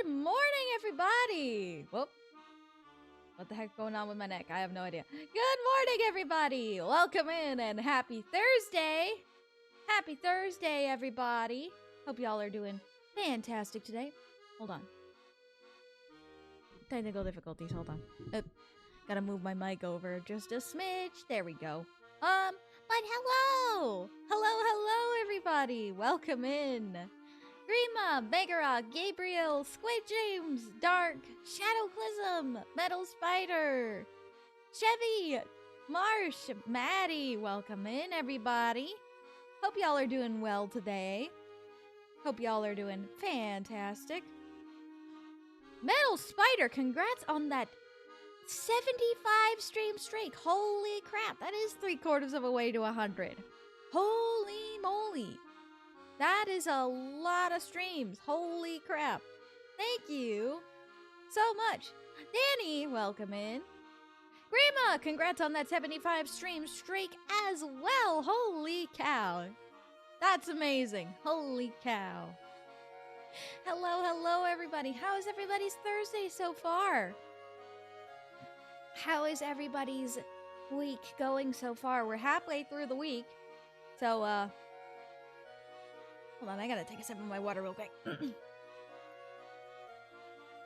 Good morning, everybody! Whoop. What the heck's going on with my neck? I have no idea. Good morning, everybody! Welcome in and happy Thursday! Happy Thursday, everybody! Hope y'all are doing fantastic today. Hold on. Technical difficulties, hold on. Gotta move my mic over just a smidge. There we go. But hello! Hello, everybody! Welcome in! Grima, Begara, Gabriel, Squid James, Dark, Shadowclism, Metal Spider, Chevy, Marsh, Maddie, welcome in, everybody. Hope y'all are doing well today. Hope y'all are doing fantastic. Metal Spider, congrats on that 75 stream streak. Holy crap, that is 3/4 of a way to 100. Holy moly. That is a lot of streams. Holy crap. Thank you so much. Danny, welcome in. Grima, congrats on that 75 stream streak as well. Holy cow. That's amazing. Holy cow. Hello, everybody. How is everybody's Thursday so far? How is everybody's week going so far? We're halfway through the week. So, hold on, I gotta take a sip of my water real quick.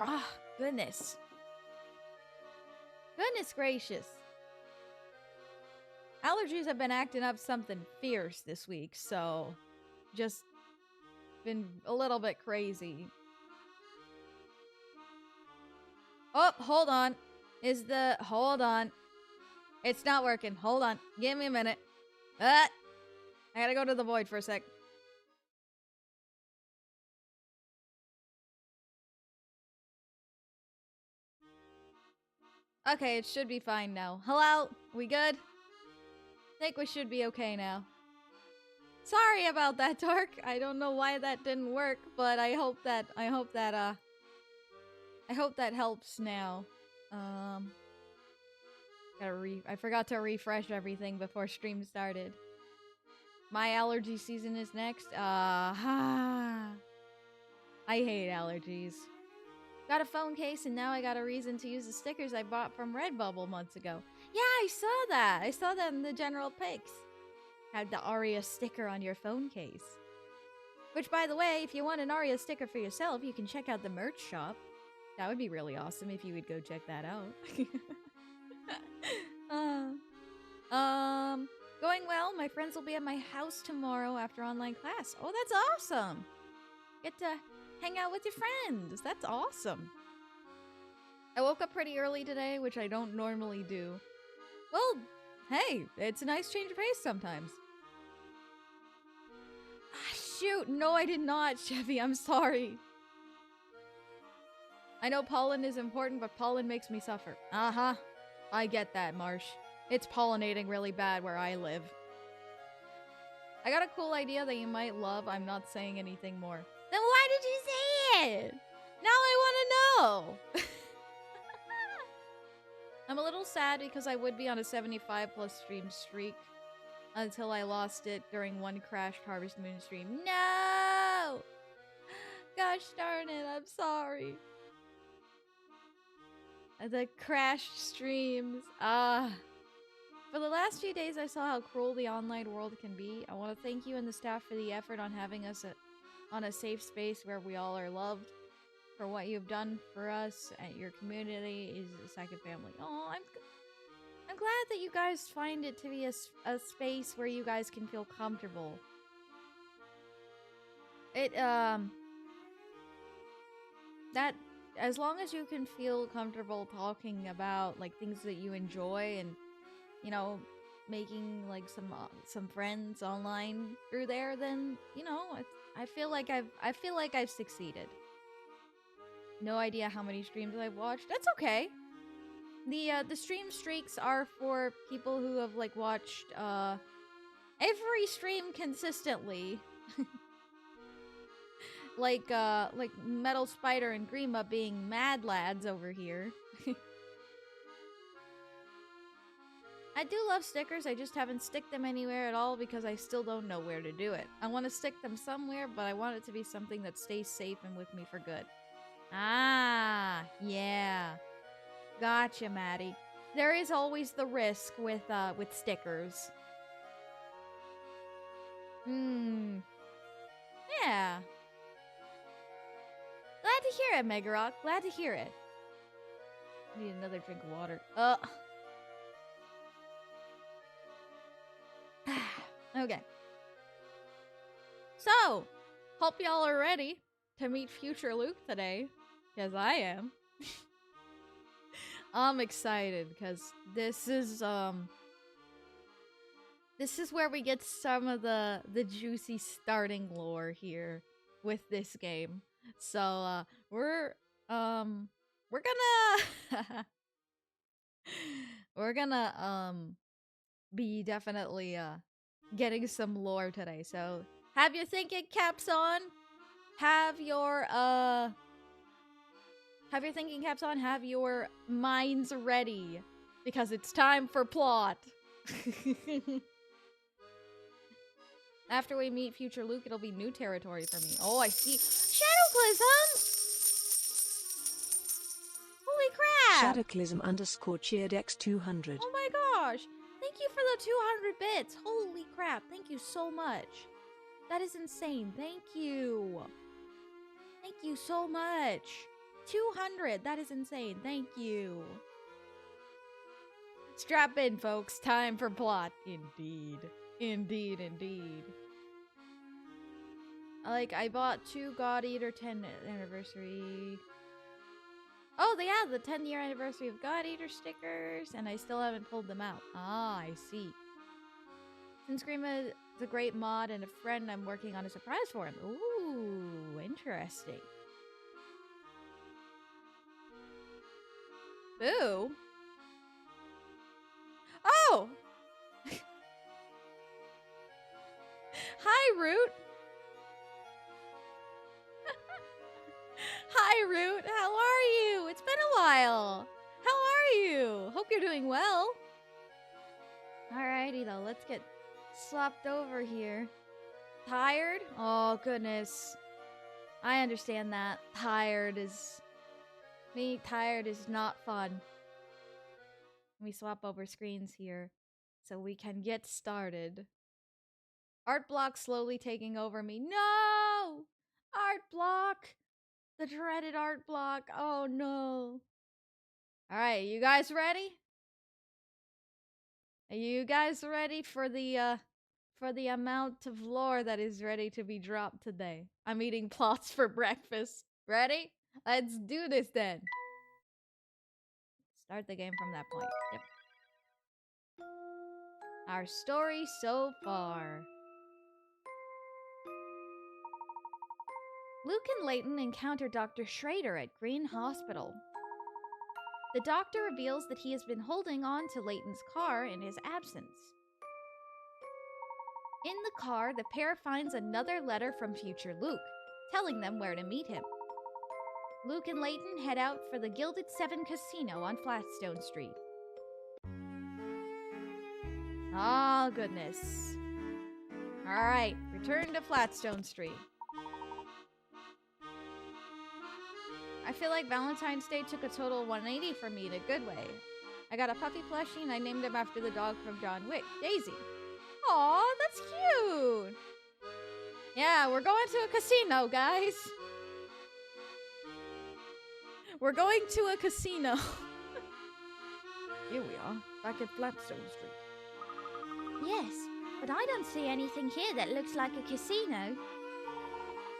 Ah, goodness. Goodness gracious. Allergies have been acting up something fierce this week, so just been a little bit crazy. Oh, hold on. Hold on. It's not working. Hold on. Give me a minute. I gotta go to the void for a sec. Okay, it should be fine now. Hello? We good? Think we should be okay now. Sorry about that, Dark. I don't know why that didn't work, but I hope that helps now. I forgot to refresh everything before stream started. My allergy season is next. I hate allergies. Got a phone case, and now I got a reason to use the stickers I bought from Redbubble months ago. Yeah, I saw that. I saw that in the general pics. Had the Aria sticker on your phone case. Which, by the way, if you want an Aria sticker for yourself, you can check out the merch shop. That would be really awesome if you would go check that out. Going well. My friends will be at my house tomorrow after online class. Oh, that's awesome. Get to hang out with your friends. That's awesome. I woke up pretty early today, which I don't normally do. Well, hey, it's a nice change of pace sometimes. Ah, shoot. No, I did not, Chevy. I'm sorry. I know pollen is important, but pollen makes me suffer. Uh-huh. I get that, Marsh. It's pollinating really bad where I live. I got a cool idea that you might love. I'm not saying anything more. Then why did you say it? Now I want to know. I'm a little sad because I would be on a 75 plus stream streak until I lost it during one crashed Harvest Moon stream. No! Gosh darn it, I'm sorry. The crashed streams. For the last few days, I saw how cruel the online world can be. I want to thank you and the staff for the effort on having us on a safe space where we all are loved. For what you've done for us and your community is a second family. Oh, I'm glad that you guys find it to be a space where you guys can feel comfortable. That as long as you can feel comfortable talking about like things that you enjoy and, you know, making like some friends online through there, then, you know, I feel like I've succeeded. No idea how many streams I've watched. That's okay. The stream streaks are for people who have like watched every stream consistently. like Metal Spider and Grima being mad lads over here. I do love stickers, I just haven't stick them anywhere at all because I still don't know where to do it. I want to stick them somewhere, but I want it to be something that stays safe and with me for good. Ah, yeah. Gotcha, Maddie. There is always the risk with stickers. Yeah. Glad to hear it, Megarock. Glad to hear it. Need another drink of water. Okay. So, hope y'all are ready to meet future Luke today, because I am. I'm excited because this is where we get some of the juicy starting lore here with this game. So we're gonna we're gonna be definitely getting some lore today. So have your thinking caps on. Have your thinking caps on. Have your minds ready because it's time for plot. After we meet future Luke, it'll be new territory for me. Oh, I see. Shadowclism! Holy crap! Shadowclism _cheered x200. Oh my gosh! Thank you for the 200 bits. Holy crap. Thank you so much. That is insane. Thank you. Thank you so much. 200. That is insane. Thank you. Strap in, folks. Time for plot. Indeed. Indeed, indeed. I bought 2 God Eater 10th anniversary. Oh, they have the 10th year anniversary of God Eater stickers, and I still haven't pulled them out. Ah, I see. Since Grima is a great mod and a friend, I'm working on a surprise for him. Ooh, interesting. Boo? Oh! Hi, Root! Hi, Root! How are you? It's been a while! How are you? Hope you're doing well. Alrighty, though. Let's get swapped over here. Tired? Oh, goodness. I understand that. Tired is not fun. Let me swap over screens here so we can get started. Art block slowly taking over me. No! Art block! The dreaded art block. Oh, no. Alright, you guys ready? Are you guys ready for the amount of lore that is ready to be dropped today? I'm eating plots for breakfast. Ready? Let's do this then. Start the game from that point. Yep. Our story so far. Luke and Layton encounter Dr. Schrader at Green Hospital. The doctor reveals that he has been holding on to Layton's car in his absence. In the car, the pair finds another letter from future Luke, telling them where to meet him. Luke and Layton head out for the Gilded Seven Casino on Flatstone Street. Oh, goodness. Alright, return to Flatstone Street. I feel like Valentine's Day took a total 180 for me in a good way. I got a puppy plushie and I named him after the dog from John Wick, Daisy. Aw, that's cute! Yeah, we're going to a casino, guys. We're going to a casino. Here we are, back at Flatstone Street. Yes, but I don't see anything here that looks like a casino.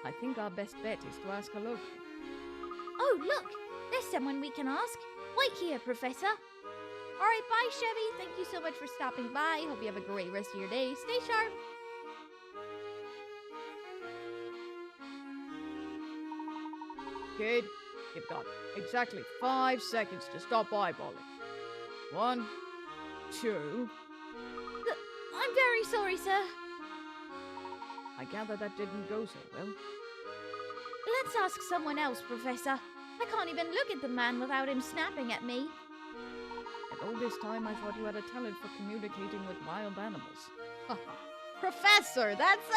I think our best bet is to ask a local. Oh, look! There's someone we can ask. Wait here, Professor. Alright, bye, Chevy. Thank you so much for stopping by. Hope you have a great rest of your day. Stay sharp. Kid, you've got exactly 5 seconds to stop eyeballing. 1, 2... I'm very sorry, sir. I gather that didn't go so well. Let's ask someone else, Professor. I can't even look at the man without him snapping at me. And all this time I thought you had a talent for communicating with wild animals. Professor, that's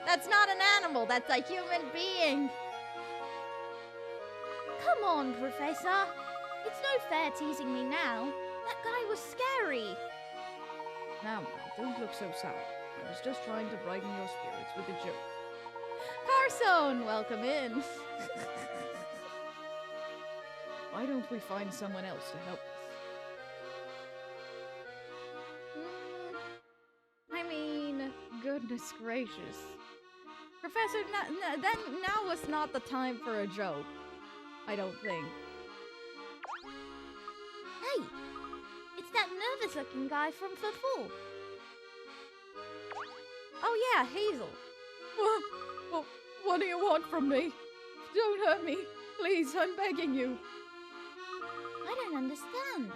that's not an animal, that's a human being. Come on, Professor. It's no fair teasing me now. That guy was scary. Now, don't look so sour. I was just trying to brighten your spirits with a joke. Carson, welcome in. Why don't we find someone else to help us? I mean, goodness gracious. Professor, now was not the time for a joke. I don't think. Hey, it's that nervous-looking guy from Fall. Oh yeah, Hazel. What do you want from me? Don't hurt me. Please, I'm begging you. I don't understand.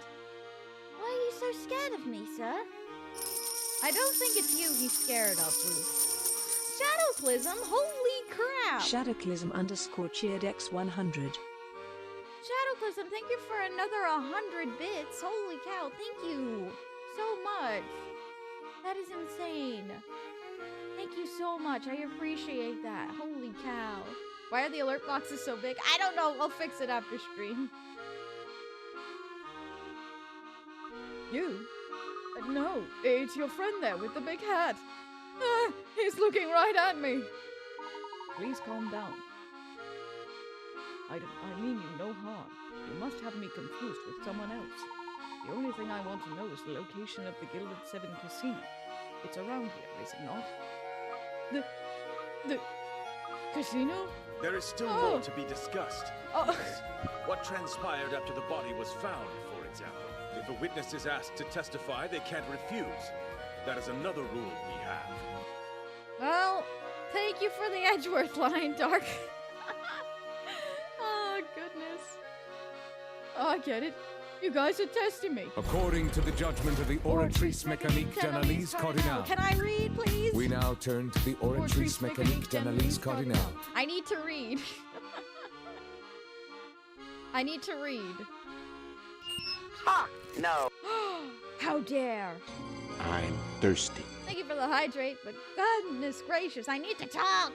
Why are you so scared of me, sir? I don't think it's you he's scared of, Ruth. Shadowclism? Holy crap! Shadowclism_cheered X100. Shadowclism, thank you for another 100 bits. Holy cow, thank you so much. That is insane. Thank you so much. I appreciate that. Holy cow. Why are the alert boxes so big? I don't know. I'll fix it after stream. You? No, it's your friend there with the big hat. He's looking right at me. Please calm down. I mean you no harm. You must have me confused with someone else. The only thing I want to know is the location of the Gilded Seven Casino. It's around here, is it not? The casino? There is still more to be discussed. What transpired after the body was found, for example. If a witness is asked to testify, they can't refuse. That is another rule we have. Well, thank you for the Edgeworth line, Dark. Oh, goodness. I get it. You guys are testing me. According to the judgment of the Oratrice Mécanique d'Analyse Cardinale. Can I read, please? We now turn to the Oratrice Mécanique d'Analyse Cardinale. I need to read. I need to read. No. How dare. I'm thirsty. Thank you for the hydrate, but goodness gracious, I need to talk.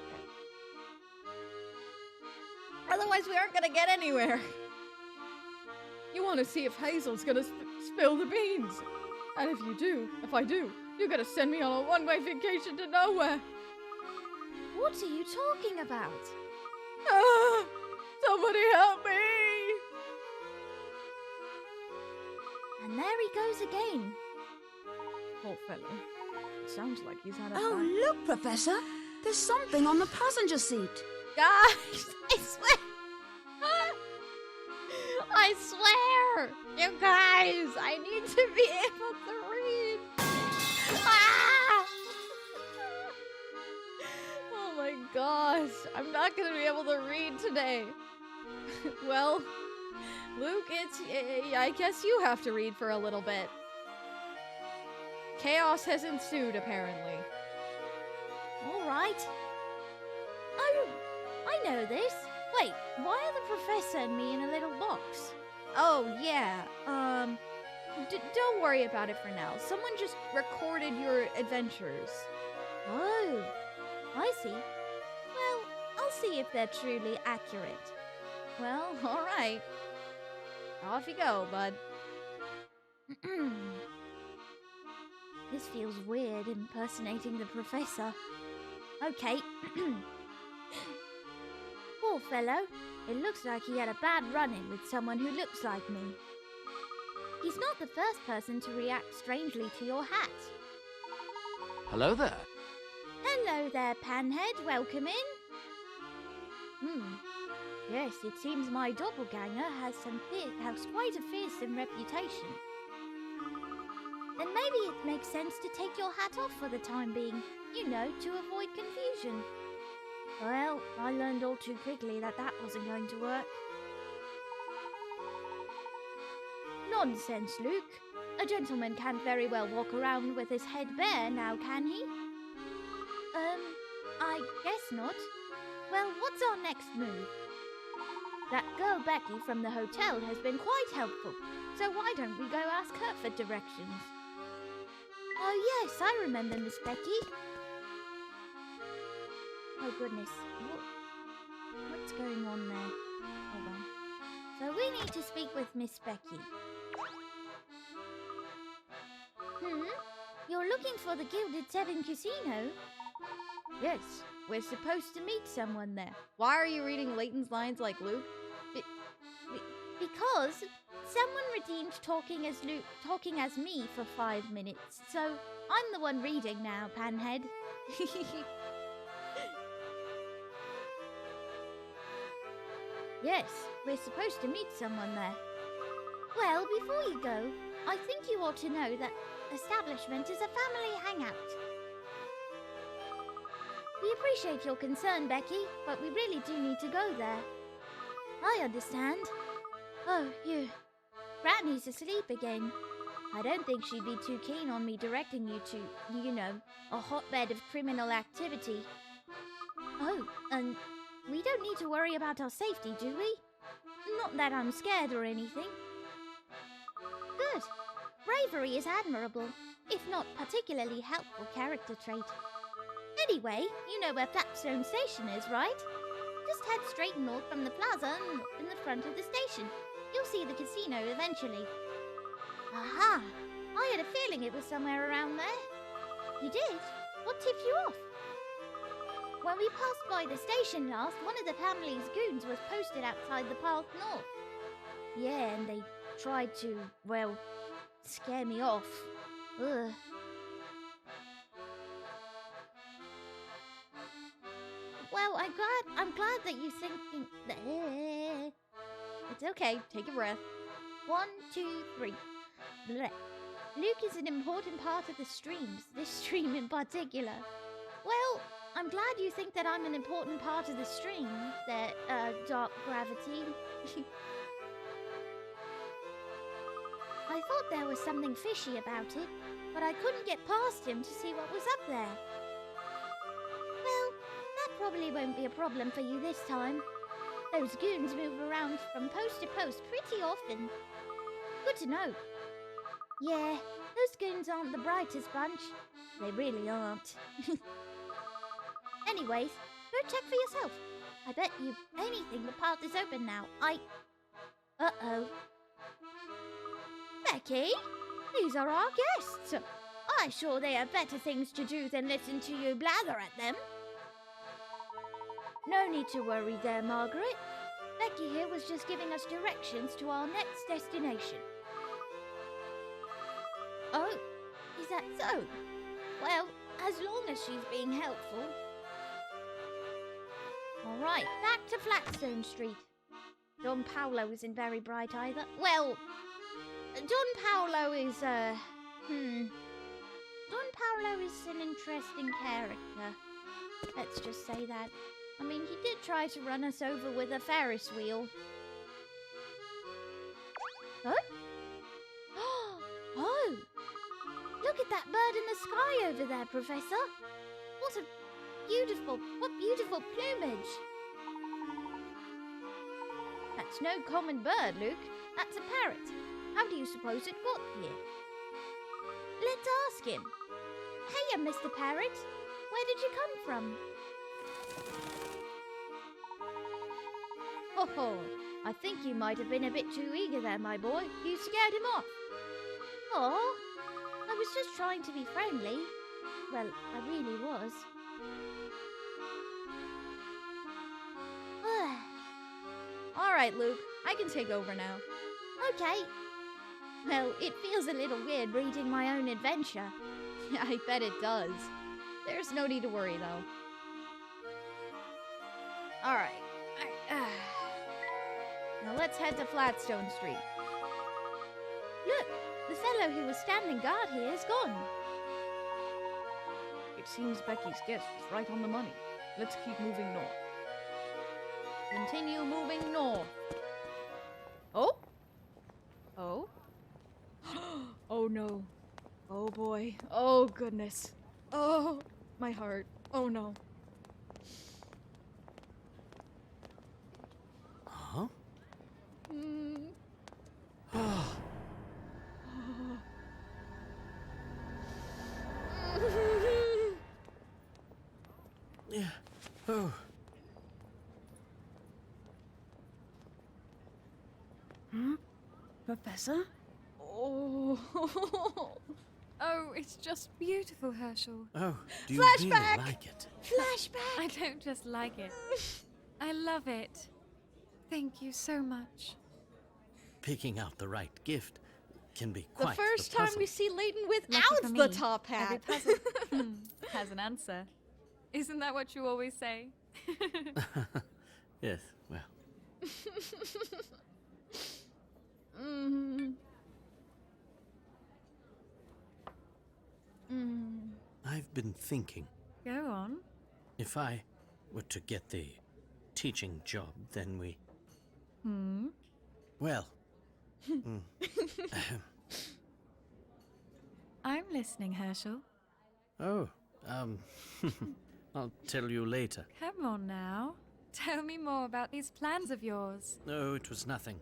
Otherwise, we aren't gonna get anywhere. You want to see if Hazel's gonna spill the beans. And if I do, you're gonna send me on a one-way vacation to nowhere. What are you talking about? Somebody help me! And there he goes again. Poor fellow. It sounds like he's had a Oh, bad... look, Professor. There's something on the passenger seat. Guys, I swear. I swear. You guys, I need to be able to read. Ah! Oh my gosh. I'm not going to be able to read today. Well, Luke, I guess you have to read for a little bit. Chaos has ensued, apparently. All right. Oh, I know this. Wait, why are the professor and me in a little box? Oh, yeah. Don't worry about it for now. Someone just recorded your adventures. Oh, I see. Well, I'll see if they're truly accurate. Well, all right. Off you go, bud. This feels weird, impersonating the professor. Okay. Poor fellow. It looks like he had a bad run-in with someone who looks like me. He's not the first person to react strangely to your hat. Hello there. Hello there, Panhead. Welcome in. Yes, it seems my doppelganger has quite a fearsome reputation. Then maybe it makes sense to take your hat off for the time being, you know, to avoid confusion. Well, I learned all too quickly that wasn't going to work. Nonsense, Luke. A gentleman can't very well walk around with his head bare now, can he? I guess not. Well, what's our next move? That girl Becky from the hotel has been quite helpful, so why don't we go ask her for directions? Oh yes, I remember Miss Becky. Oh goodness, what's going on there? Hold on. So we need to speak with Miss Becky. You're looking for the Gilded Seven Casino? Yes, we're supposed to meet someone there. Why are you reading Layton's lines like Luke? Because someone redeemed talking as me for 5 minutes, so I'm the one reading now, Panhead. Yes, we're supposed to meet someone there. Well, before you go, I think you ought to know that establishment is a family hangout. We appreciate your concern, Becky, but we really do need to go there. I understand. Oh, Granny's asleep again. I don't think she'd be too keen on me directing you to, a hotbed of criminal activity. Oh, and we don't need to worry about our safety, do we? Not that I'm scared or anything. Good. Bravery is admirable, if not particularly helpful character trait. Anyway, you know where Flapstone Station is, right? Just head straight north from the plaza and up in the front of the station. You'll see the casino eventually. Aha! I had a feeling it was somewhere around there. You did? What tipped you off? When we passed by the station last, one of the family's goons was posted outside the path north. Yeah, and they tried to, scare me off. Ugh. Well, I'm glad that you thinking that. It's okay, take a breath. 1, 2, 3. Blech. Luke is an important part of the streams, this stream in particular. Well, I'm glad you think that I'm an important part of the stream, that, Dark Gravity. I thought there was something fishy about it, but I couldn't get past him to see what was up there. Well, that probably won't be a problem for you this time. Those goons move around from post to post pretty often. Good to know. Yeah, those goons aren't the brightest bunch. They really aren't. Anyways, go check for yourself. I bet you anything the path is open now. Uh-oh. Becky, these are our guests. I'm sure they have better things to do than listen to you blather at them. No need to worry there, Margaret. Becky here was just giving us directions to our next destination. Oh, is that so? Well, as long as she's being helpful. All right, back to Flatstone Street. Don Paolo isn't very bright either. Well, Don Paolo is, Don Paolo is an interesting character. Let's just say that. I mean, he did try to run us over with a Ferris wheel. Oh? Oh! Look at that bird in the sky over there, Professor. What beautiful plumage. That's no common bird, Luke. That's a parrot. How do you suppose it got here? Let's ask him. Hiya, Mr. Parrot. Where did you come from? Oh, I think you might have been a bit too eager there, my boy. You scared him off. Oh, I was just trying to be friendly. Well, I really was. All right, Luke. I can take over now. Okay. Well, it feels a little weird reading my own adventure. I bet it does. There's no need to worry, though. All right. Now let's head to Flatstone Street. Look, the fellow who was standing guard here is gone. It seems Becky's guess was right on the money. Let's keep moving north. Continue moving north. Oh? Oh? Oh no. Oh boy. Oh goodness. Oh, my heart. Oh no. Huh? Yeah. Oh. Professor? Oh. Oh, it's just beautiful, Herschel. Oh, do you Flashback! really like it? Flashback! I don't just like it. I love it. Thank you so much. Picking out the right gift can be The quite first the time puzzle. we see Layton Lucky without for the me, top Every hat. puzzle has an answer. Isn't that what you always say? Yes, well, Mm. Mm. I've been thinking, Go on. if I were to get the teaching job, then we... Well... I'm listening, Herschel. Oh, I'll tell you later. Come on now. Tell me more about these plans of yours. No, it was nothing.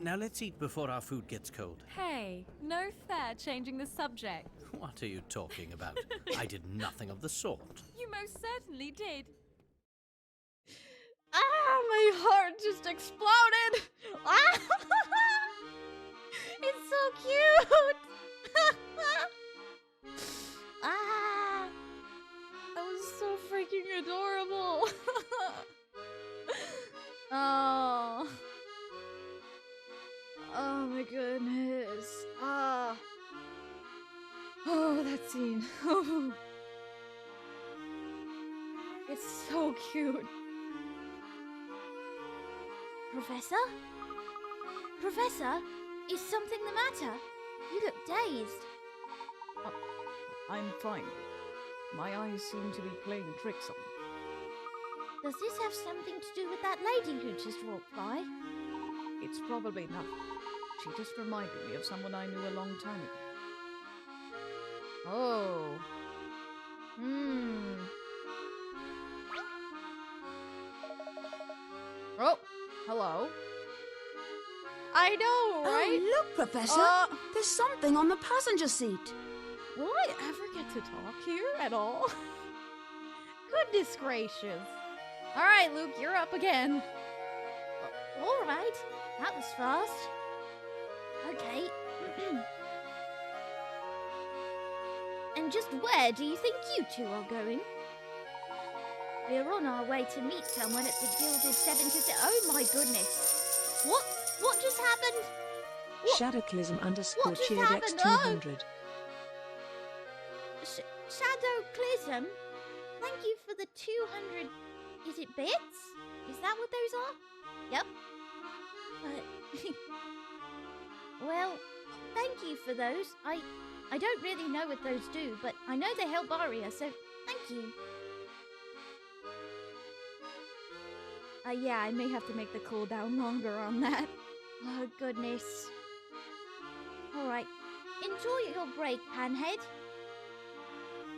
Now let's eat before our food gets cold. Hey, no fair changing the subject. What are you talking about? I did nothing of the sort. You most certainly did. Ah, my heart just exploded! Ah! It's so cute! Ah! That was so freaking adorable! Oh. Oh my goodness. Ah. Oh, that scene. It's so cute. Professor? Professor, is something the matter? You look dazed. I'm fine. My eyes seem to be playing tricks on me. Does this have something to do with that lady who just walked by? It's probably not. She just reminded me of someone I knew a long time ago. Oh. Hmm. Oh, hello. I know, right? Oh, look, Professor. There's something on the passenger seat. Will I ever get to talk here at all? Goodness gracious. All right, Luke, you're up again. All right, that was fast. Okay. And just where do you think you two are going? We're on our way to meet someone at the Gilded Seven Casino. Oh my goodness. What just happened? Shadowclism What just _cheered happened? X200. Shadowclism? Thank you for the 200... Is it bits? Is that what those are? Yep. Well, thank you for those. I don't really know what those do, but I know they help Aria, so thank you. Yeah, I may have to make the cooldown longer on that. Oh, goodness. Alright, enjoy your break, Panhead.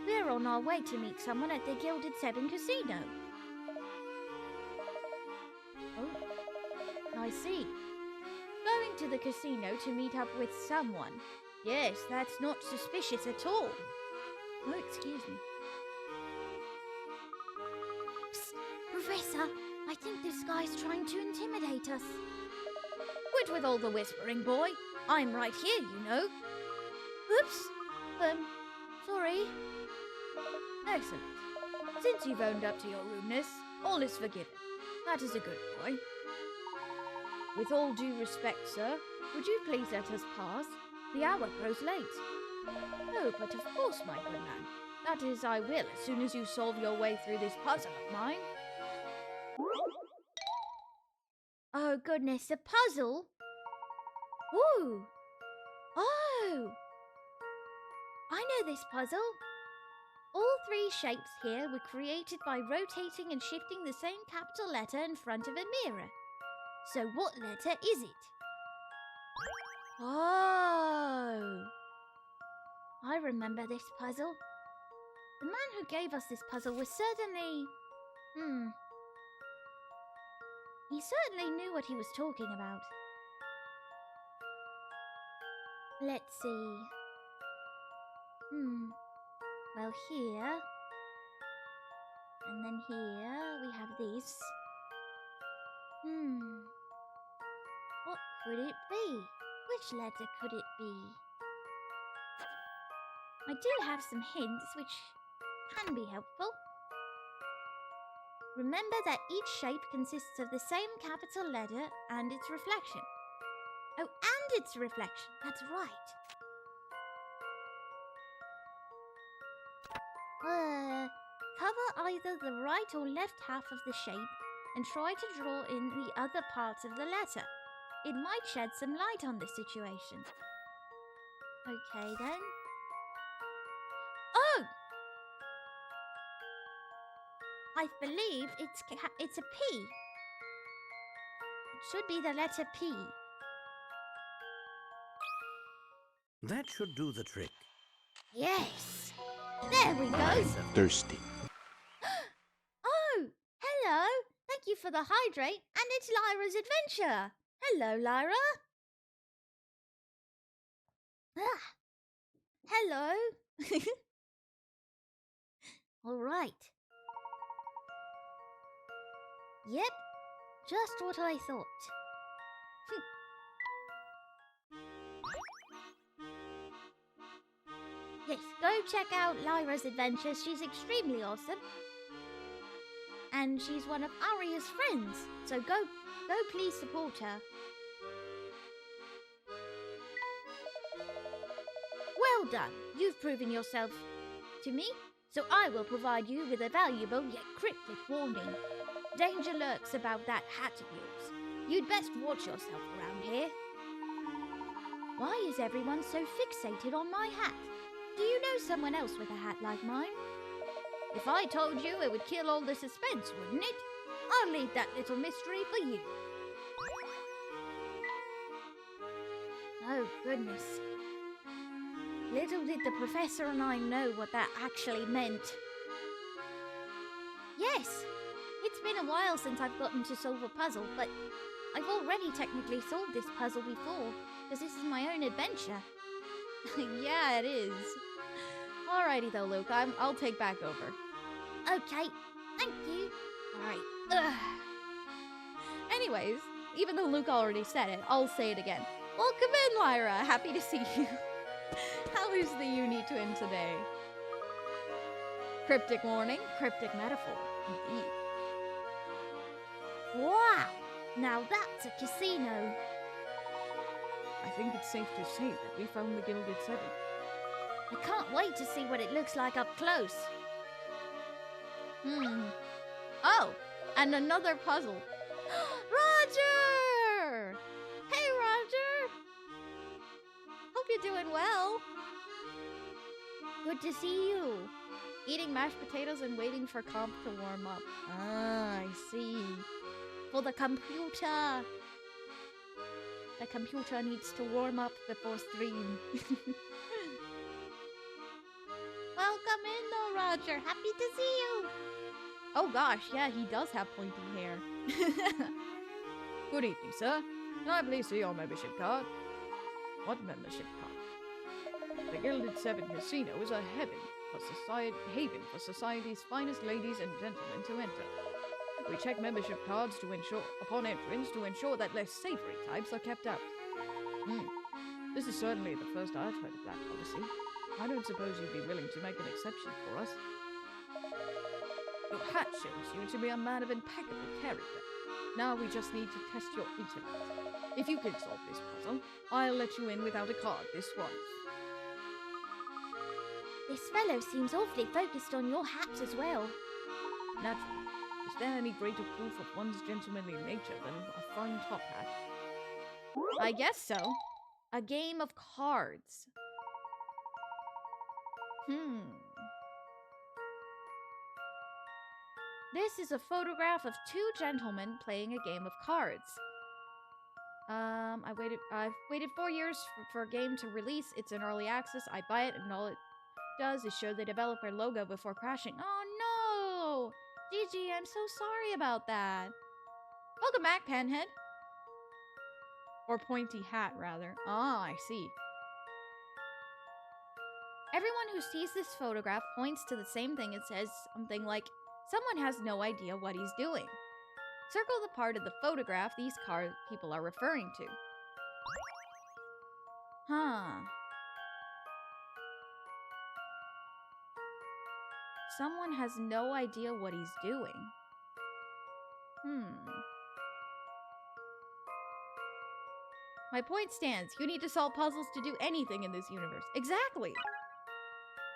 We're on our way to meet someone at the Gilded Seven Casino. Oh, I see. Going to the casino to meet up with someone. Yes, that's not suspicious at all. Oh, excuse me. Psst, Professor, I think this guy's trying to intimidate us. Quit with all the whispering, boy. I'm right here, you know. Oops. Sorry. Excellent. Since you've owned up to your rudeness, all is forgiven. That is a good boy. With all due respect, sir, would you please let us pass? The hour grows late. Oh, but of course, my good man. That is, I will, as soon as you solve your way through this puzzle of mine. Oh, goodness, a puzzle? Ooh. Oh. I know this puzzle. All three shapes here were created by rotating and shifting the same capital letter in front of a mirror. So what letter is it? Oh. I remember this puzzle. The man who gave us this puzzle was certainly... He certainly knew what he was talking about. Let's see. Well, here. And then here we have this. What could it be? Which letter could it be? I do have some hints which can be helpful. Remember that each shape consists of the same capital letter and its reflection. Oh, and its reflection. That's right. Cover either the right or left half of the shape and try to draw in the other parts of the letter. It might shed some light on the situation. Okay then. Oh! I believe it's a P. It should be the letter P. That should do the trick. Yes! There we go! I'm thirsty. Oh! Hello! Thank you for the hydrate, and it's Lyra's adventure! Hello, Lyra! Ah! Hello! Alright. Yep, just what I thought. Yes, go check out Lyra's adventures. She's extremely awesome. And she's one of Aria's friends. So go please support her. Well done. You've proven yourself to me, so I will provide you with a valuable yet cryptic warning. Danger lurks about that hat of yours. You'd best watch yourself around here. Why is everyone so fixated on my hat? Do you know someone else with a hat like mine? If I told you, it would kill all the suspense, wouldn't it? I'll leave that little mystery for you. Oh, goodness. Little did the professor and I know what that actually meant. Yes, it's been a while since I've gotten to solve a puzzle, but I've already technically solved this puzzle before, because this is my own adventure. Yeah, it is. Alrighty though, Luke. I'll take back over. Okay, thank you. Alright. Anyways, even though Luke already said it, I'll say it again. Welcome in, Lyra. Happy to see you. How is the uni twin today? Cryptic warning, cryptic metaphor. Indeed. Wow, now that's a casino. I think it's safe to say that we found the Gilded Seven. I can't wait to see what it looks like up close. Oh, and another puzzle. Roger! Hey, Roger! Hope you're doing well. Good to see you. Eating mashed potatoes and waiting for comp to warm up. Ah, I see. For the computer. The computer needs to warm up before stream. Welcome in though, Roger. Happy to see you. Oh gosh, yeah, he does have pointy hair. Good evening, sir. Can I please see your membership card? What membership card? The Gilded Seven Casino is a haven for society's finest ladies and gentlemen to enter. We check membership cards upon entrance to ensure that less savory types are kept out. This is certainly the first I've heard of that policy. I don't suppose you'd be willing to make an exception for us. Your hat shows you to be a man of impeccable character. Now we just need to test your intellect. If you can solve this puzzle, I'll let you in without a card this once. This fellow seems awfully focused on your hat as well. Naturally. Is there any greater proof of one's gentlemanly nature than a fine top hat? I guess so. A game of cards. This is a photograph of two gentlemen playing a game of cards. I've waited 4 years for a game to release. It's in early access. I buy it, and all it does is show the developer logo before crashing. Oh no! GG, I'm so sorry about that. Welcome back, Panhead. Or Pointy Hat, rather. Ah, I see. Everyone who sees this photograph points to the same thing. It says something like, someone has no idea what he's doing. Circle the part of the photograph these card people are referring to. Huh. Someone has no idea what he's doing. My point stands. You need to solve puzzles to do anything in this universe. Exactly.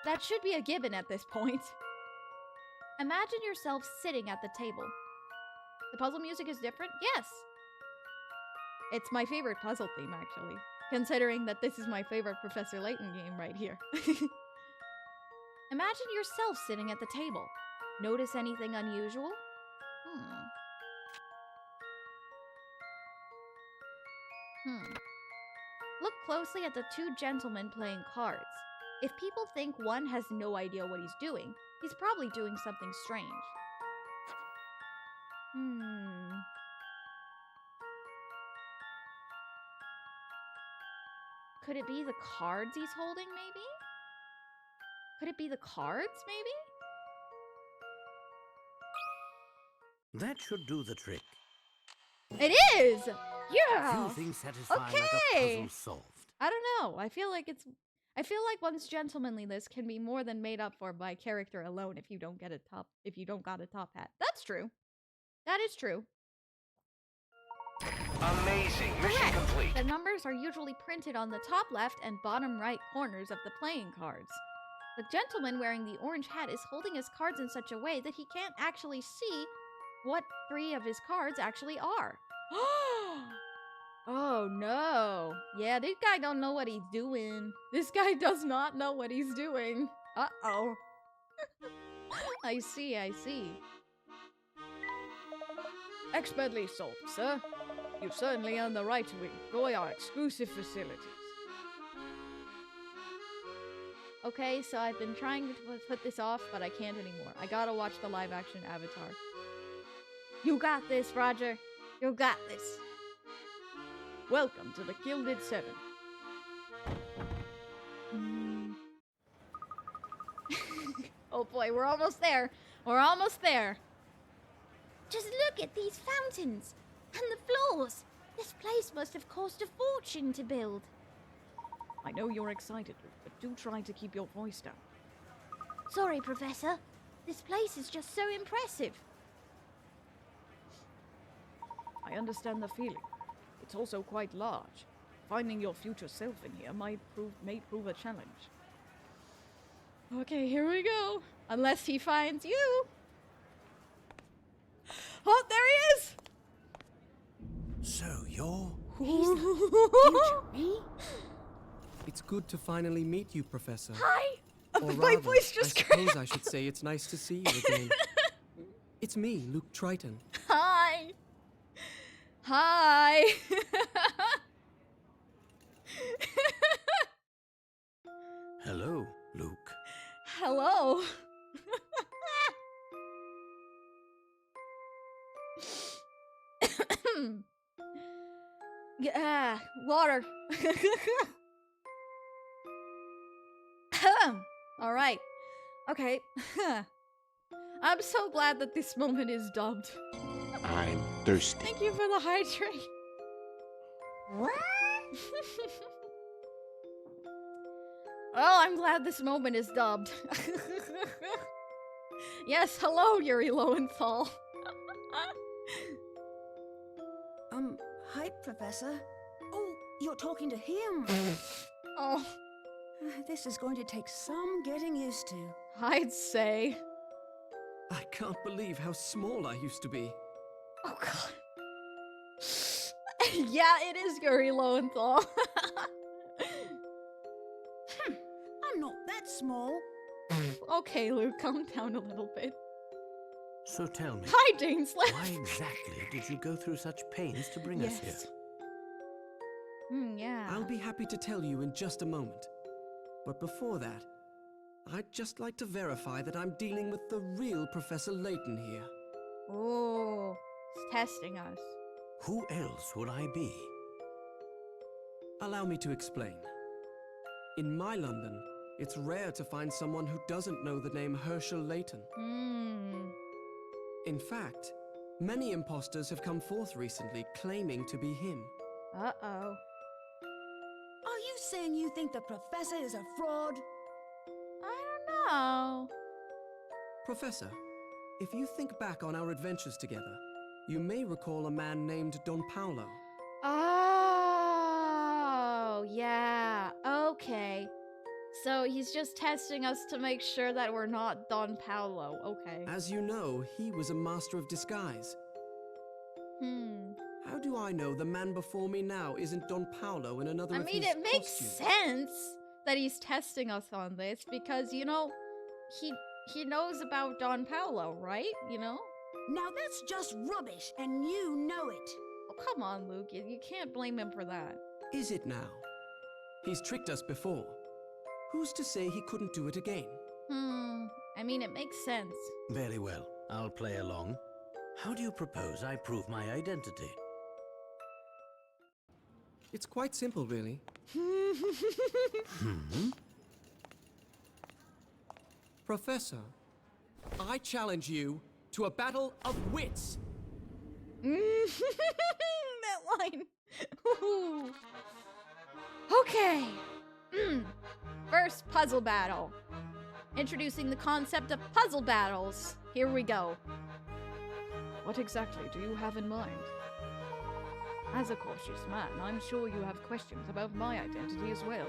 That should be a given at this point. Imagine yourself sitting at the table. The puzzle music is different? Yes. It's my favorite puzzle theme, actually. Considering that this is my favorite Professor Layton game right here. Imagine yourself sitting at the table. Notice anything unusual? Look closely at the two gentlemen playing cards. If people think one has no idea what he's doing, he's probably doing something strange. Could it be the cards he's holding, maybe? Could it be the cards, maybe? That should do the trick. It is! Yeah! Few things satisfy like a puzzle solved. I don't know. I feel like one's gentlemanliness can be more than made up for by character alone if you don't got a top hat. That's true. That is true. Amazing. Mission complete. The numbers are usually printed on the top left and bottom right corners of the playing cards. The gentleman wearing the orange hat is holding his cards in such a way that he can't actually see what 3 of his cards actually are. Oh no. Yeah, this guy don't know what he's doing. This guy does not know what he's doing. Uh-oh. I see. Expertly solved, sir. You've certainly earned the right to enjoy our exclusive facilities. Okay, so I've been trying to put this off, but I can't anymore. I gotta watch the live-action Avatar. You got this, Roger. You got this. Welcome to the Gilded Seven. Oh boy, we're almost there. We're almost there. Just look at these fountains and the floors. This place must have cost a fortune to build. I know you're excited, but do try to keep your voice down. Sorry, Professor. This place is just so impressive. I understand the feeling. It's also quite large. Finding your future self in here may prove a challenge. Okay, here we go. Unless he finds you. Oh, there he is! So you're... Future me? It's good to finally meet you, Professor. Hi! Or My rather, voice just I suppose I should say it's nice to see you again. It's me, Luke Triton. Hi! Hi! Hello, Luke. Hello. Water. All right. Okay. I'm so glad that this moment is dubbed. I'm thirsty. Thank you for the hydrate. Oh, I'm glad this moment is dubbed. Yes, hello, Yuri Lowenthal. Hi, Professor. Oh, you're talking to him. Oh, This is going to take some getting used to. I'd say. I can't believe how small I used to be. Oh, God. Yeah, it is Yuri Lowenthal. I'm not that small. Okay, Luke, calm down a little bit. So tell me, Hi, Dainsleif. why exactly did you go through such pains to bring us here? Yeah. I'll be happy to tell you in just a moment. But before that, I'd just like to verify that I'm dealing with the real Professor Layton here. Oh, he's testing us. Who else would I be? Allow me to explain. In my London, it's rare to find someone who doesn't know the name Herschel Layton. In fact, many imposters have come forth recently claiming to be him. Uh-oh. Are you saying you think the professor is a fraud? I don't know. Professor, if you think back on our adventures together, you may recall a man named Don Paolo. Oh, yeah. Okay. So he's just testing us to make sure that we're not Don Paolo. Okay. As you know, he was a master of disguise. How do I know the man before me now isn't Don Paolo in another of his it makes costumes? sense that he's testing us on this because, you know, he knows about Don Paolo, right? You know? Now that's just rubbish, and you know it. Oh, come on, Luke. You can't blame him for that. Is it now? He's tricked us before. Who's to say he couldn't do it again? I mean, it makes sense. Very well. I'll play along. How do you propose I prove my identity? It's quite simple, really. Professor, I challenge you to a battle of wits. That line. Ooh. Okay. First puzzle battle. Introducing the concept of puzzle battles. Here we go. What exactly do you have in mind? As a cautious man, I'm sure you have questions about my identity as well.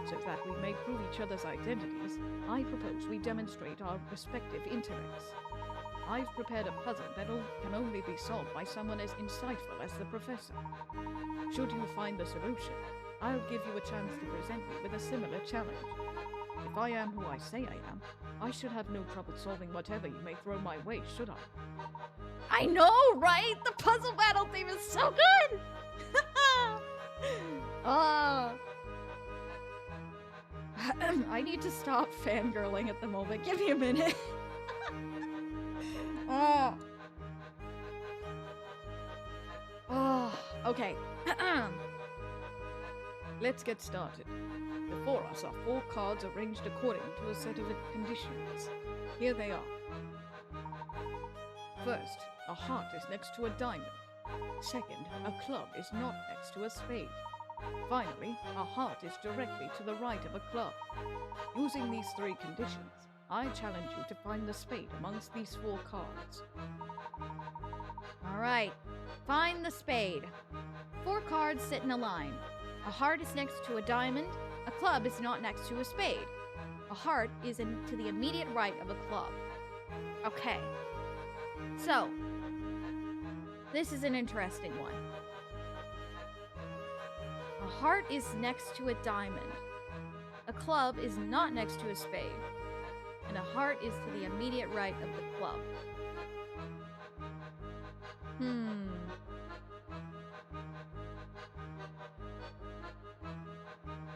So that we may prove each other's identities, I propose we demonstrate our respective intellects. I've prepared a puzzle that can only be solved by someone as insightful as the professor. Should you find the solution, I'll give you a chance to present me with a similar challenge. If I am who I say I am, I should have no trouble solving whatever you may throw my way, should I? I know, right? The puzzle battle theme is so good! I need to stop fangirling at the moment. Give me a minute. Okay. Let's get started. Before us are 4 cards arranged according to a set of conditions. Here they are. First, a heart is next to a diamond. Second, a club is not next to a spade. Finally, a heart is directly to the right of a club. Using these 3 conditions, I challenge you to find the spade amongst these 4 cards. Alright, find the spade. 4 cards sit in a line. A heart is next to a diamond. A club is not next to a spade. A heart is to the immediate right of a club. Okay. So, this is an interesting one. A heart is next to a diamond. A club is not next to a spade. And a heart is to the immediate right of the club.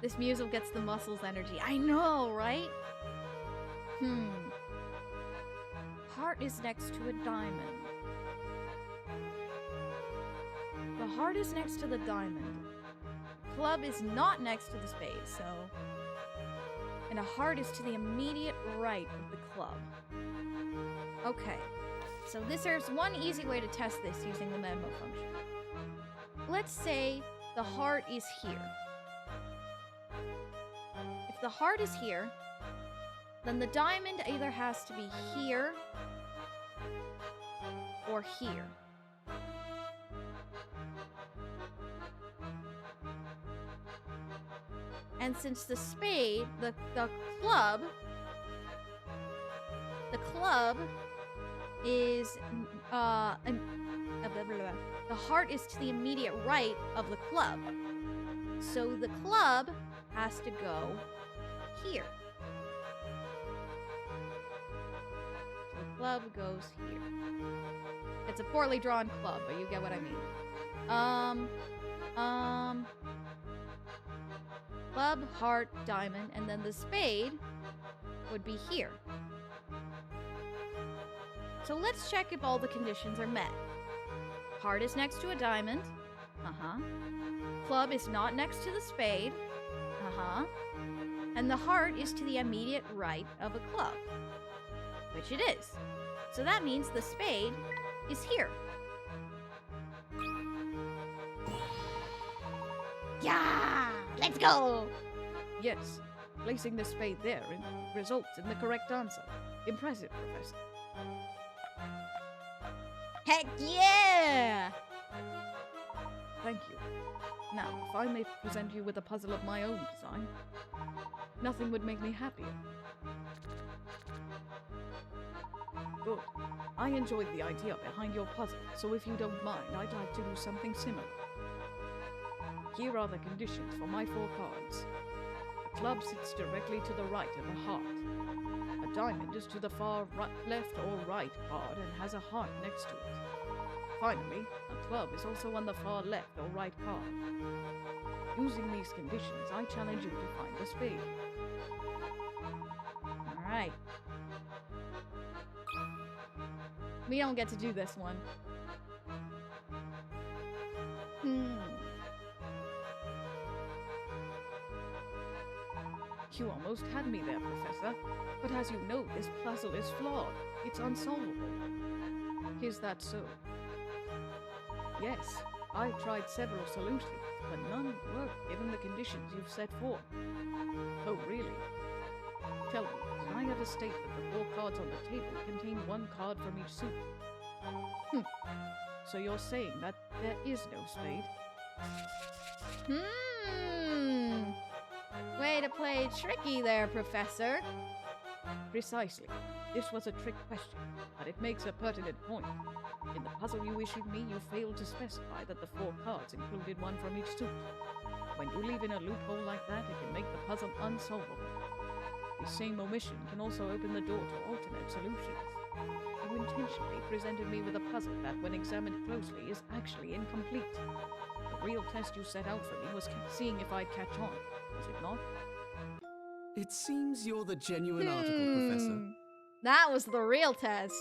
This music gets the muscles energy. I know, right? Heart is next to a diamond. The heart is next to the diamond. Club is not next to the spade, so... And a heart is to the immediate right of the club. Okay. So there's one easy way to test this using the memo function. Let's say the heart is here. If the heart is here, then the diamond either has to be here or here. And since the spade, the club is the heart is to the immediate right of the club. So the club has to go here. So the club goes here. It's a poorly drawn club, but you get what I mean. Club, heart, diamond, and then the spade would be here. So let's check if all the conditions are met. Heart is next to a diamond. Club is not next to the spade. And the heart is to the immediate right of a club. Which it is. So that means the spade is here. Yeah! Let's Let's go! Yes, placing the spade there results in the correct answer. Impressive, Professor. Heck yeah! Thank you. Now, if I may present you with a puzzle of my own design, nothing would make me happier. Good. I enjoyed the idea behind your puzzle, so if you don't mind, I'd like to do something similar. Here are the conditions for my 4 cards. A club sits directly to the right of the heart. A diamond is to the far left or right card and has a heart next to it. Finally, a club is also on the far left or right card. Using these conditions, I challenge you to find the spade. Alright. We don't get to do this one. You almost had me there, Professor. But as you know, this puzzle is flawed. It's unsolvable. Is that so? Yes, I've tried several solutions, but none work given the conditions you've set forth. Oh, really? Tell me, did I ever state that the 4 cards on the table contain 1 card from each suit? So you're saying that there is no spade? Way to play tricky there, Professor. Precisely. This was a trick question, but it makes a pertinent point. In the puzzle you issued me, you failed to specify that the 4 cards included 1 from each suit. When you leave in a loophole like that, it can make the puzzle unsolvable. The same omission can also open the door to alternate solutions. You intentionally presented me with a puzzle that, when examined closely, is actually incomplete. The real test you set out for me was seeing if I'd catch on, was it not? It seems you're the genuine article, Professor. That was the real test.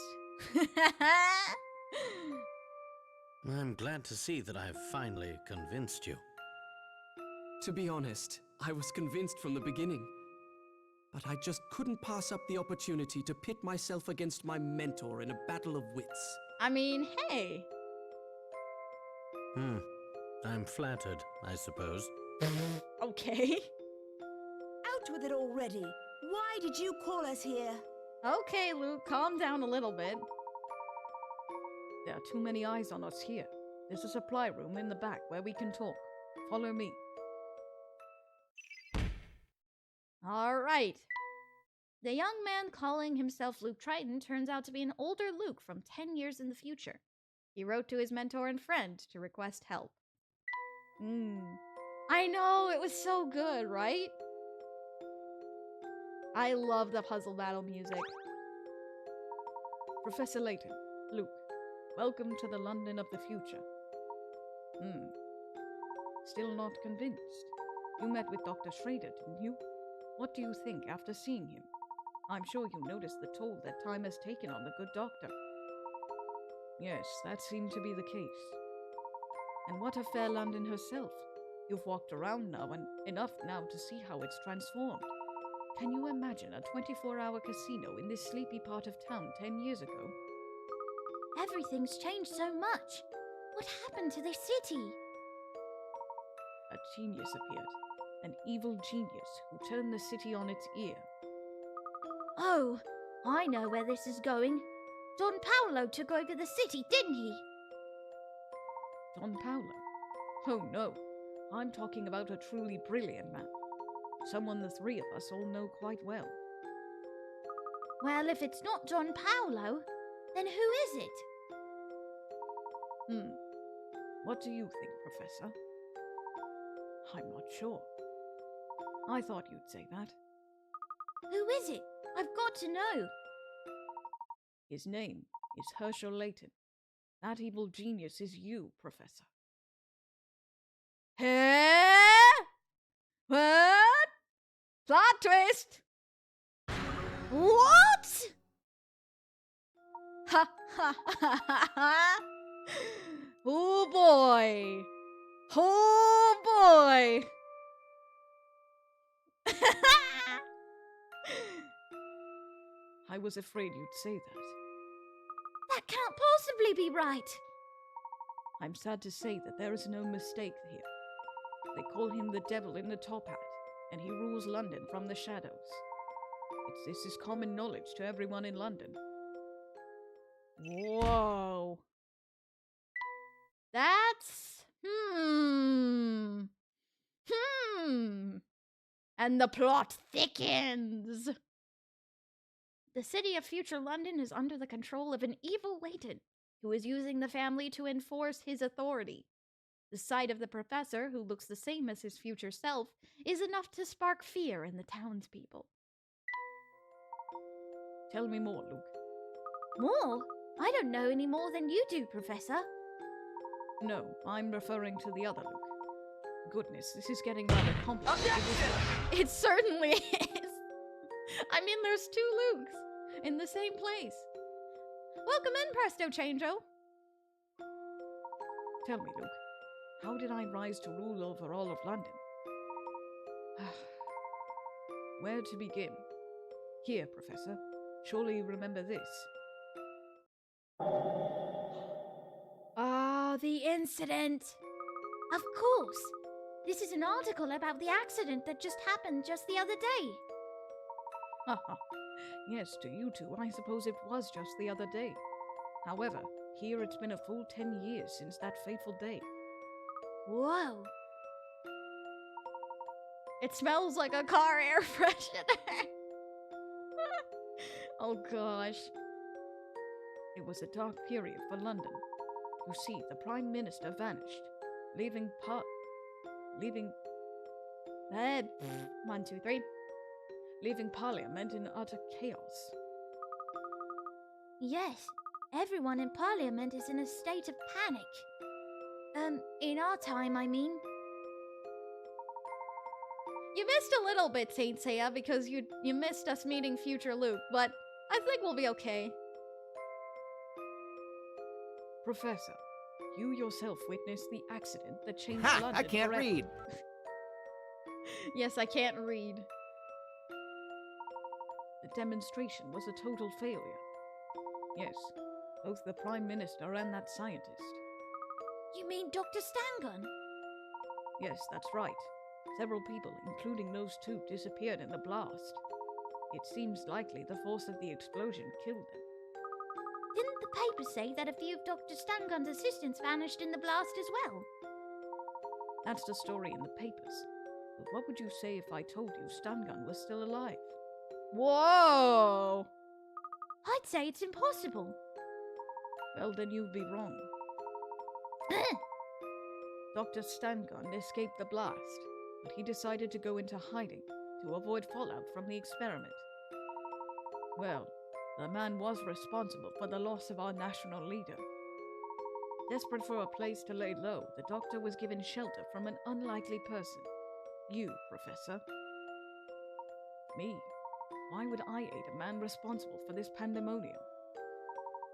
I'm glad to see that I've finally convinced you. To be honest, I was convinced from the beginning. But I just couldn't pass up the opportunity to pit myself against my mentor in a battle of wits. I mean, hey. I'm flattered, I suppose. Okay. Out with it already. Why did you call us here? Okay, Luke, calm down a little bit. There are too many eyes on us here. There's a supply room in the back where we can talk. Follow me. All right. The young man calling himself Luke Triton turns out to be an older Luke from 10 years in the future. He wrote to his mentor and friend to request help. I know, it was so good, right? I love the puzzle battle music. Professor Layton, Luke, welcome to the London of the future. Still not convinced. You met with Dr. Schrader, didn't you? What do you think after seeing him? I'm sure you noticed the toll that time has taken on the good doctor. Yes, that seemed to be the case. And what of fair London herself? You've walked around now and enough now to see how it's transformed. Can you imagine a 24-hour casino in this sleepy part of town 10 years ago? Everything's changed so much. What happened to this city? A genius appeared. An evil genius who turned the city on its ear. Oh, I know where this is going. Don Paolo took over the city, didn't he? Don Paolo? Oh no, I'm talking about a truly brilliant man. Someone the 3 of us all know quite well. Well, if it's not Don Paolo, then who is it? What do you think, Professor? I'm not sure. I thought you'd say that. Who is it? I've got to know. His name is Herschel Layton. That evil genius is you, Professor. What? Plot twist! What? Ha ha ha ha ha! Oh boy! Oh boy! I was afraid you'd say that. That can't possibly be right. I'm sad to say that there is no mistake here. They call him the devil in the top hat, and he rules London from the shadows. This is common knowledge to everyone in London. Whoa. That's... And the plot thickens. The city of future London is under the control of an evil Layton, who is using the family to enforce his authority. The sight of the professor, who looks the same as his future self, is enough to spark fear in the townspeople. Tell me more, Luke. More? I don't know any more than you do, Professor. No, I'm referring to the other Luke. Goodness, this is getting rather complicated. It certainly is. I mean, there's two Lukes in the same place. Welcome in, Presto Changeo. Tell me, Luke, how did I rise to rule over all of London? Where to begin? Here, Professor. Surely you remember this. Ah, the incident. Of course. This is an article about the accident that just happened just the other day. Yes, to you two, I suppose it was just the other day. However, here it's been a full 10 years since that fateful day. Whoa. It smells like a car air freshener. Oh gosh. It was a dark period for London. You see, the Prime Minister vanished, leaving 1, 2, 3. leaving Parliament in utter chaos. Yes, everyone in Parliament is in a state of panic. In our time, I mean. You missed a little bit, Saint Seiya, because you missed us meeting future Luke, but I think we'll be okay. Professor, you yourself witnessed the accident that changed Ha! London I can't forever. read. Yes, I can't read. The demonstration was a total failure. Yes, both the Prime Minister and that scientist. You mean Dr. Stangun? Yes, that's right. Several people, including those two, disappeared in the blast. It seems likely the force of the explosion killed them. Didn't the paper say that a few of Dr. Stangun's assistants vanished in the blast as well? That's the story in the papers. But what would you say if I told you Stangun was still alive? Whoa! I'd say it's impossible. Well, then you'd be wrong. Dr. Stangun escaped the blast, but he decided to go into hiding to avoid fallout from the experiment. Well, the man was responsible for the loss of our national leader. Desperate for a place to lay low, the doctor was given shelter from an unlikely person. You, Professor. Me? Why would I aid a man responsible for this pandemonium?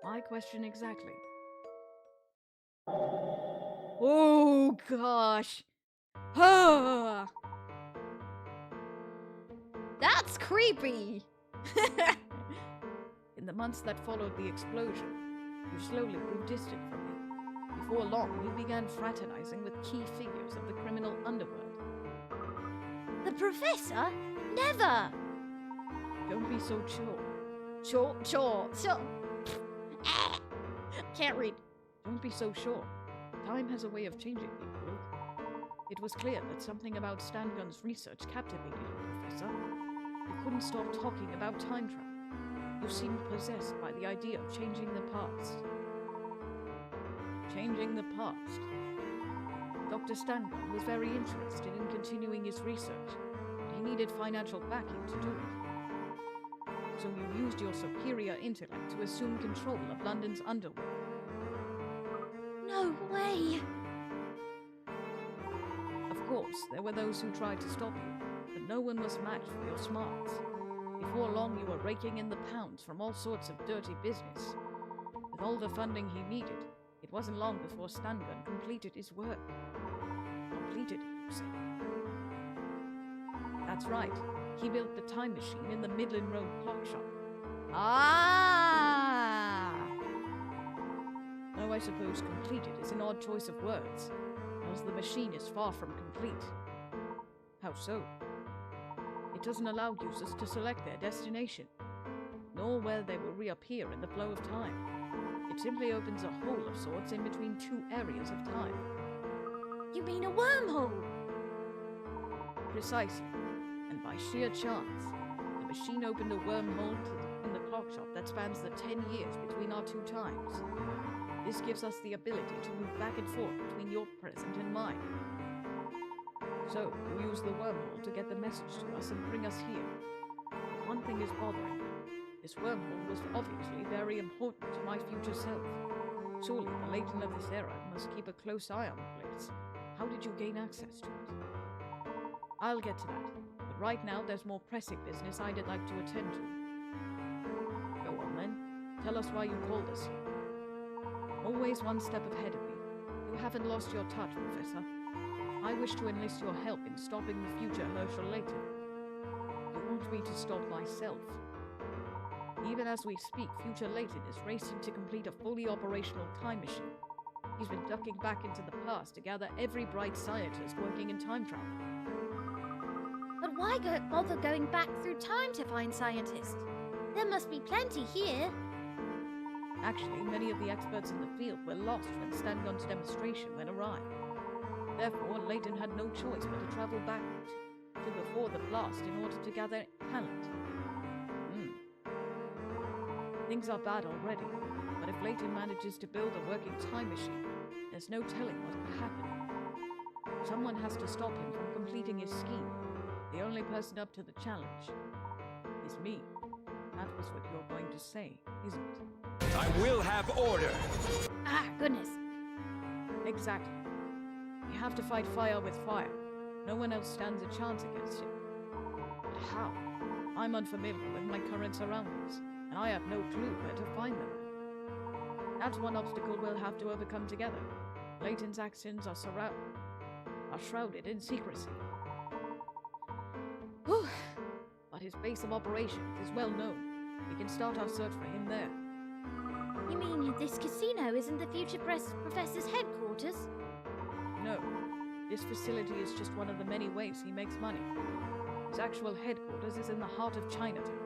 My question exactly. Oh gosh. That's creepy. In the months that followed the explosion, you slowly grew distant from me. Before long, you began fraternizing with key figures of the criminal underworld. The Professor? Never! Don't be so sure. Sure. Can't read. Don't be so sure. Time has a way of changing people, Luke. It was clear that something about Stangun's research captivated you, Professor. You couldn't stop talking about time travel. You seemed possessed by the idea of changing the past. Changing the past. Dr. Stangun was very interested in continuing his research, but he needed financial backing to do it. So you used your superior intellect to assume control of London's underworld. No way! Of course, there were those who tried to stop you, but no one was matched for your smarts. Before long, you were raking in the pounds from all sorts of dirty business. With all the funding he needed, it wasn't long before Stangun completed his work. Completed it, you say? That's right. He built the time machine in the Midland Road clock shop. Ah! Though I suppose completed is an odd choice of words. because the machine is far from complete. How so? It doesn't allow users to select their destination, nor where they will reappear in the flow of time. It simply opens a hole of sorts in between two areas of time. You mean a wormhole? Precisely. And by sheer chance, the machine opened a wormhole in the clock shop that spans the 10 years between our two times. This gives us the ability to move back and forth between your present and mine. So, you use the wormhole to get the message to us and bring us here. But one thing is bothering me. This wormhole was obviously very important to my future self. Surely the Layton of this era must keep a close eye on the place. How did you gain access to it? I'll get to that, but right now there's more pressing business I'd like to attend to. Go on then. Tell us why you called us here. Always one step ahead of me. You haven't lost your touch, Professor. I wish to enlist your help in stopping the future Herschel Layton. You want me to stop myself. Even as we speak, future Layton is racing to complete a fully operational time machine. He's been ducking back into the past to gather every bright scientist working in time travel. But why bother going back through time to find scientists? There must be plenty here. Actually, many of the experts in the field were lost when Stangon's demonstration went awry. Therefore, Layton had no choice but to travel back to before the blast in order to gather talent. Things are bad already, but if Layton manages to build a working time machine, there's no telling what could happen. Someone has to stop him from completing his scheme. The only person up to the challenge is me. That was what you're going to say, isn't it? I will have order! Ah, goodness. Exactly. We have to fight fire with fire. No one else stands a chance against him. But how? I'm unfamiliar with my current surroundings, and I have no clue where to find them. That's one obstacle we'll have to overcome together. Layton's actions are shrouded in secrecy. Whew. But his base of operations is well known. We can start our search for him there. You mean this casino isn't the future professor's headquarters? No. This facility is just one of the many ways he makes money. His actual headquarters is in the heart of Chinatown.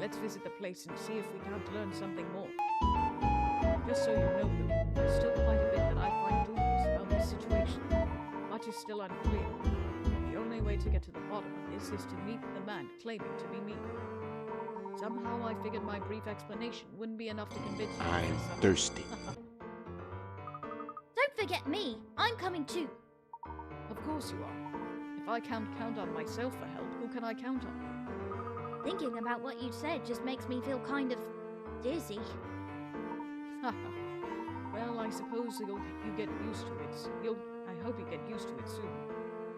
Let's visit the place and see if we can't learn something more. Just so you know, though, there's still quite a bit that I find dubious about this situation. Much is still unclear. The only way to get to the bottom of this is to meet the man claiming to be me. Somehow I figured my brief explanation wouldn't be enough to convince you. I'm thirsty. Don't forget me. I'm coming too. Of course you are. If I can't count on myself for help, who can I count on? Thinking about what you said just makes me feel kind of dizzy. Well, I suppose you get used to it. I hope you get used to it soon.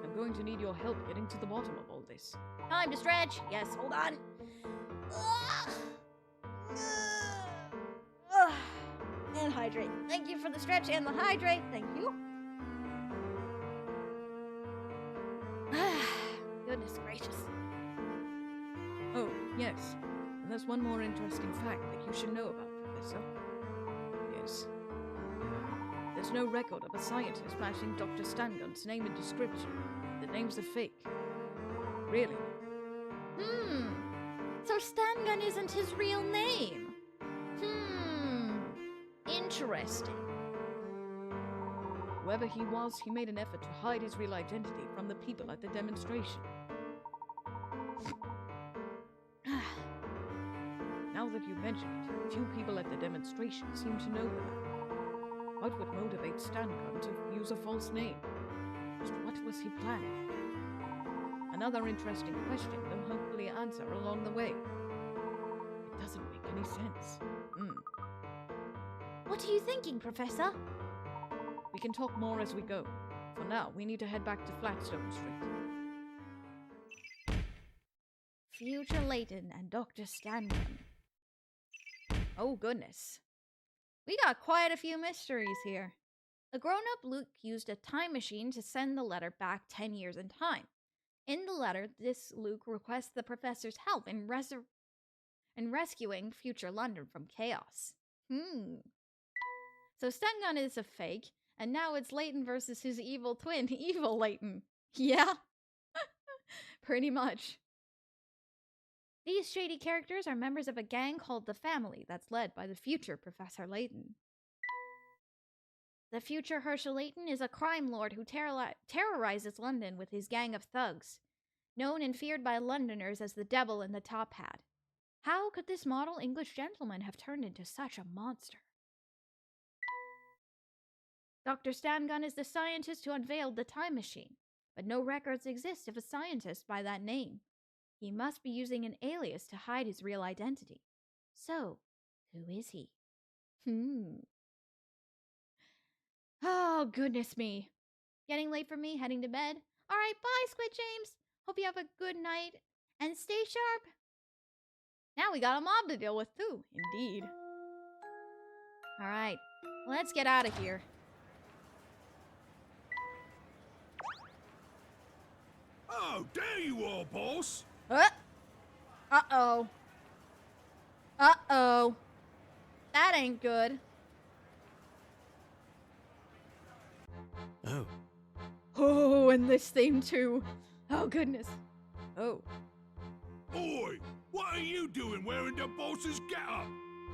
I'm going to need your help getting to the bottom of all this. Time to stretch. Yes, hold on. And hydrate. Thank you for the stretch and the hydrate. Thank you. Goodness gracious. Oh, yes. And there's one more interesting fact that you should know about, Professor. Yes. There's no record of a scientist matching Dr. Stangon's name and description. The name's a fake. Really. So Stangon isn't his real name? Interesting. Whoever he was, he made an effort to hide his real identity from the people at the demonstration. Now that you mention it, few people at the demonstration seem to know that. What would motivate Stangon to use a false name? Just what was he planning? Another interesting question we'll hopefully answer along the way. It doesn't make any sense. What are you thinking, Professor? We can talk more as we go. For now, we need to head back to Flatstone Street. Future Layton and Dr. Stangon. Oh goodness. We got quite a few mysteries here. A grown-up Luke used a time machine to send the letter back 10 years in time. In the letter, this Luke requests the professor's help in rescuing future London from chaos. So Stangon is a fake, And now it's Layton versus his evil twin, Evil Layton. Yeah? Pretty much. These shady characters are members of a gang called the Family that's led by the future Professor Layton. The future Herschel Layton is a crime lord who terrorizes London with his gang of thugs, known and feared by Londoners as the Devil in the Top Hat. How could this model English gentleman have turned into such a monster? Dr. Stangun is the scientist who unveiled the time machine, but no records exist of a scientist by that name. He must be using an alias to hide his real identity. So, who is he? Oh, goodness me. Getting late for me, heading to bed. All right, bye, Squid James. Hope you have a good night, and stay sharp. Now we got a mob to deal with, too. Indeed. All right, let's get out of here. Oh, there you are, boss. Uh-oh. Uh-oh. That ain't good. Oh. Oh, and this thing too. Oh, goodness. Oh. Oi, what are you doing wearing the boss's getup?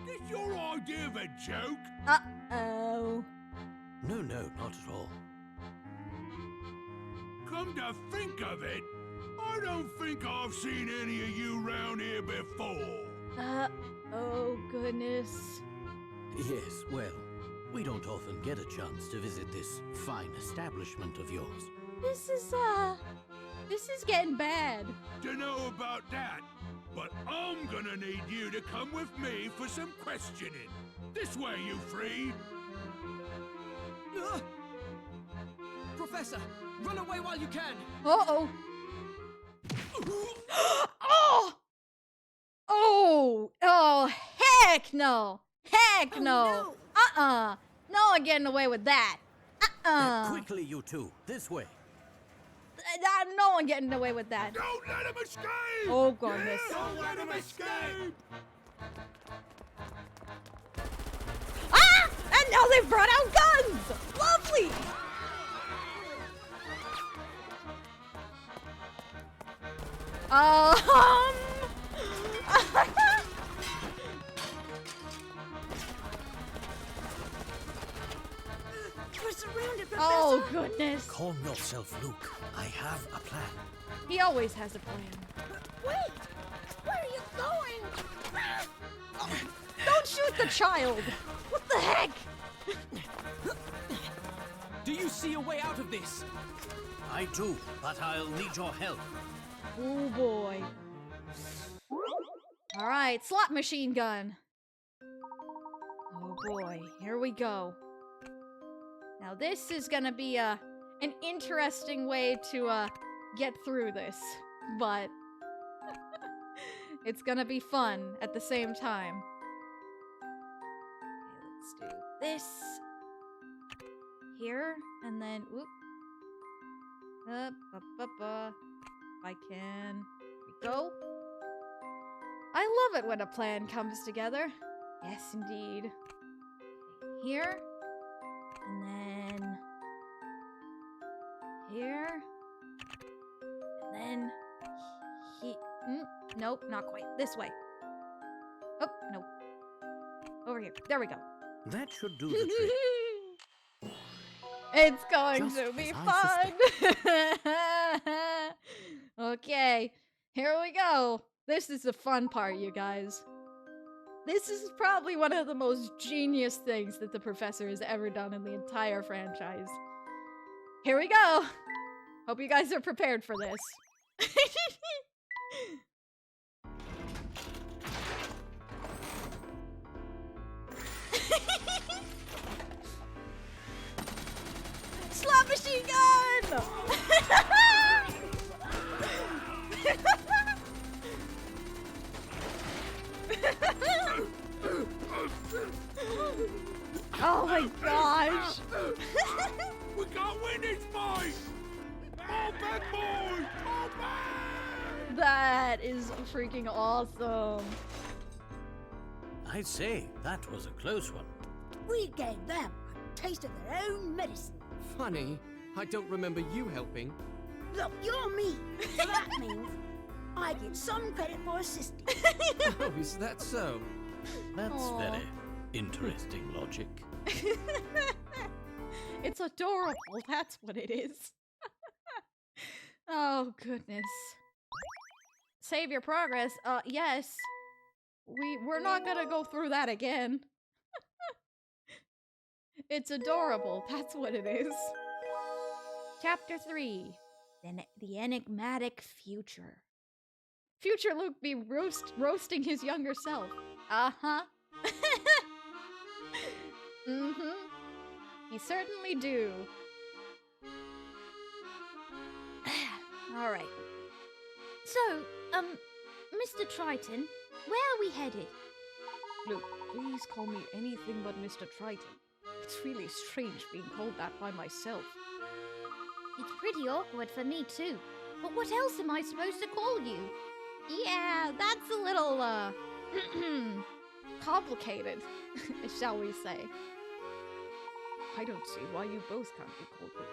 Is your idea of a joke? Uh-oh. No, not at all. Come to think of it, I don't think I've seen any of you round here before. Oh, goodness. Yes, well, we don't often get a chance to visit this fine establishment of yours. This is getting bad. Dunno about that, but I'm gonna need you to come with me for some questioning. This way, you three. Professor, run away while you can! Uh-oh. Oh, heck no. Heck no. No one getting away with that. Quickly, you two. This way. No one getting away with that. Don't let him escape! Oh, goodness. Don't let him escape! And now they've brought out guns! Lovely! We're surrounded, Professor! Oh, goodness. Calm yourself, Luke. I have a plan. He always has a plan. Wait! Where are you going? Don't shoot the child! What the heck? Do you see a way out of this? I do, but I'll need your help. Oh, boy. All right, slot machine gun. Oh, boy. Here we go. Now, this is gonna be an interesting way to get through this, but it's gonna be fun at the same time. Okay, let's do this here, and then whoop. If I can. Here we go. I love it when a plan comes together. Yes, indeed. Okay, here. And then here. And then nope, not quite. This way. Oh, nope. Over here. There we go. That should do the trick. It's going Just to be as fun. Okay, here we go. This is the fun part, you guys. This is probably one of the most genius things that the professor has ever done in the entire franchise. Here we go. Hope you guys are prepared for this. Slot machine gun! Oh my gosh! We can't win this fight! All back, boys! All back! That is freaking awesome. I'd say that was a close one. We gave them taste of their own medicine. Funny, I don't remember you helping. Look, you're me, so that means I get some credit for assisting. Oh, is that so? That's Aw. very interesting logic. It's adorable, that's what it is. Oh, goodness. Save your progress. Yes. We're not gonna go through that again. It's adorable, that's what it is. Chapter 3. The enigmatic future. Future Luke be roasting his younger self. Uh-huh. Mm-hmm. He certainly do. Alright. So, Mr. Triton, where are we headed? Luke, please call me anything but Mr. Triton. It's really strange being called that by myself. It's pretty awkward for me too. But what else am I supposed to call you? Yeah, that's a little, complicated, shall we say. I don't see why you both can't be called Luke.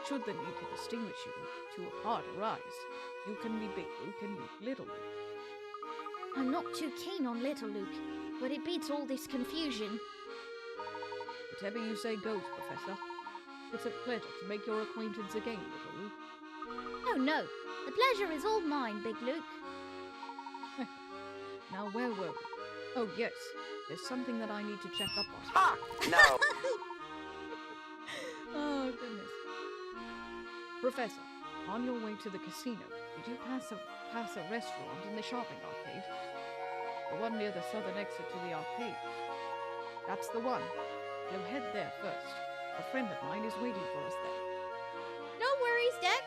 Should the need to distinguish you to apart arise, you can be Big Luke and Luke Little Luke. I'm not too keen on Little Luke, but it beats all this confusion. Whatever you say goes, Professor. It's a pleasure to make your acquaintance again, Little Luke. Oh no, the pleasure is all mine, Big Luke. Now, where were we? Oh, yes. There's something that I need to check up on. Ah! No! Oh, goodness. Professor, on your way to the casino, did you pass a restaurant in the shopping arcade? The one near the southern exit to the arcade. That's the one. We'll head there first. A friend of mine is waiting for us there. No worries, Deck.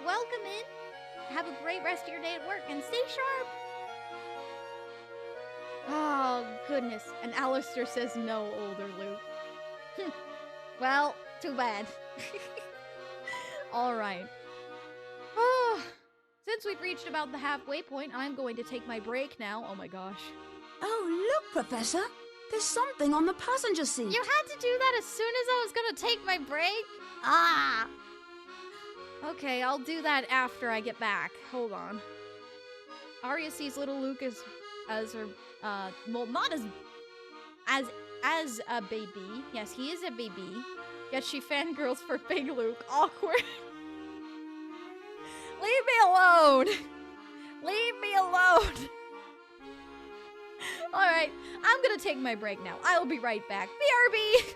Welcome in. Have a great rest of your day at work and stay sharp. Oh, goodness. And Alistair says no, older Luke. Well, too bad. All right. Oh, since we've reached about the halfway point, I'm going to take my break now. Oh my gosh. Oh, look, Professor. There's something on the passenger seat. You had to do that as soon as I was gonna take my break? Ah! Okay, I'll do that after I get back. Hold on. Arya sees little Luke as her, well, not as a baby. Yes, he is a baby. Yet she fangirls for Big Luke. Awkward. Leave me alone! Leave me alone! Alright, I'm gonna take my break now. I'll be right back. BRB!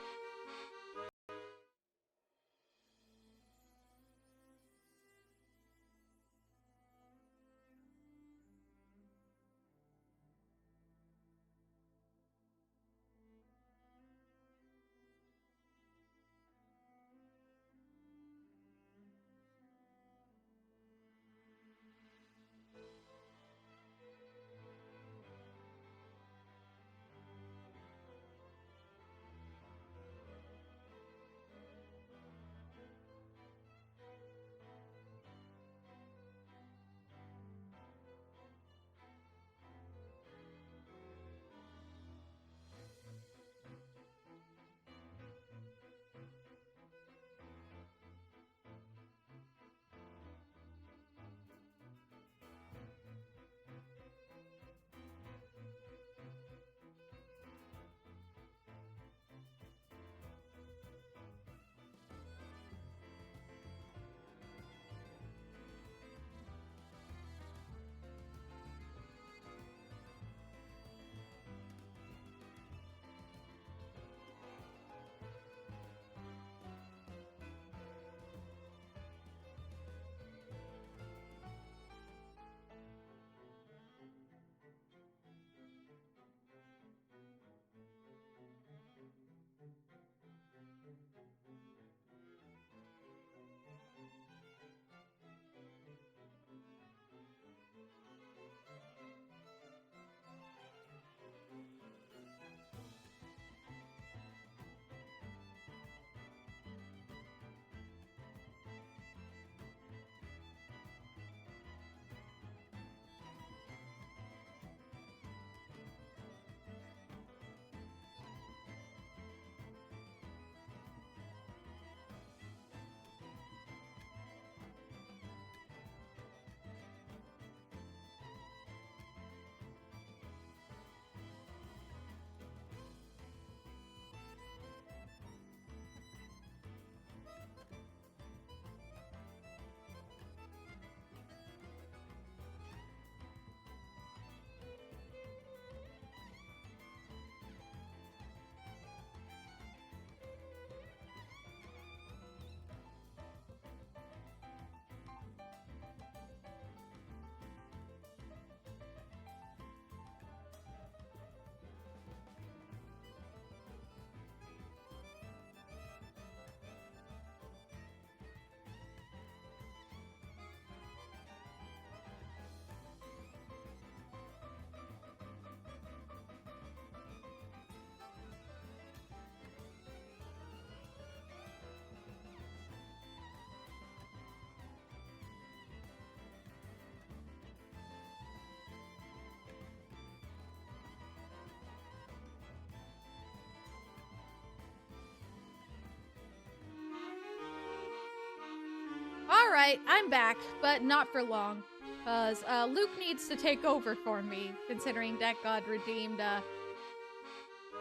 Alright, I'm back, but not for long. Because Luke needs to take over for me, considering that God redeemed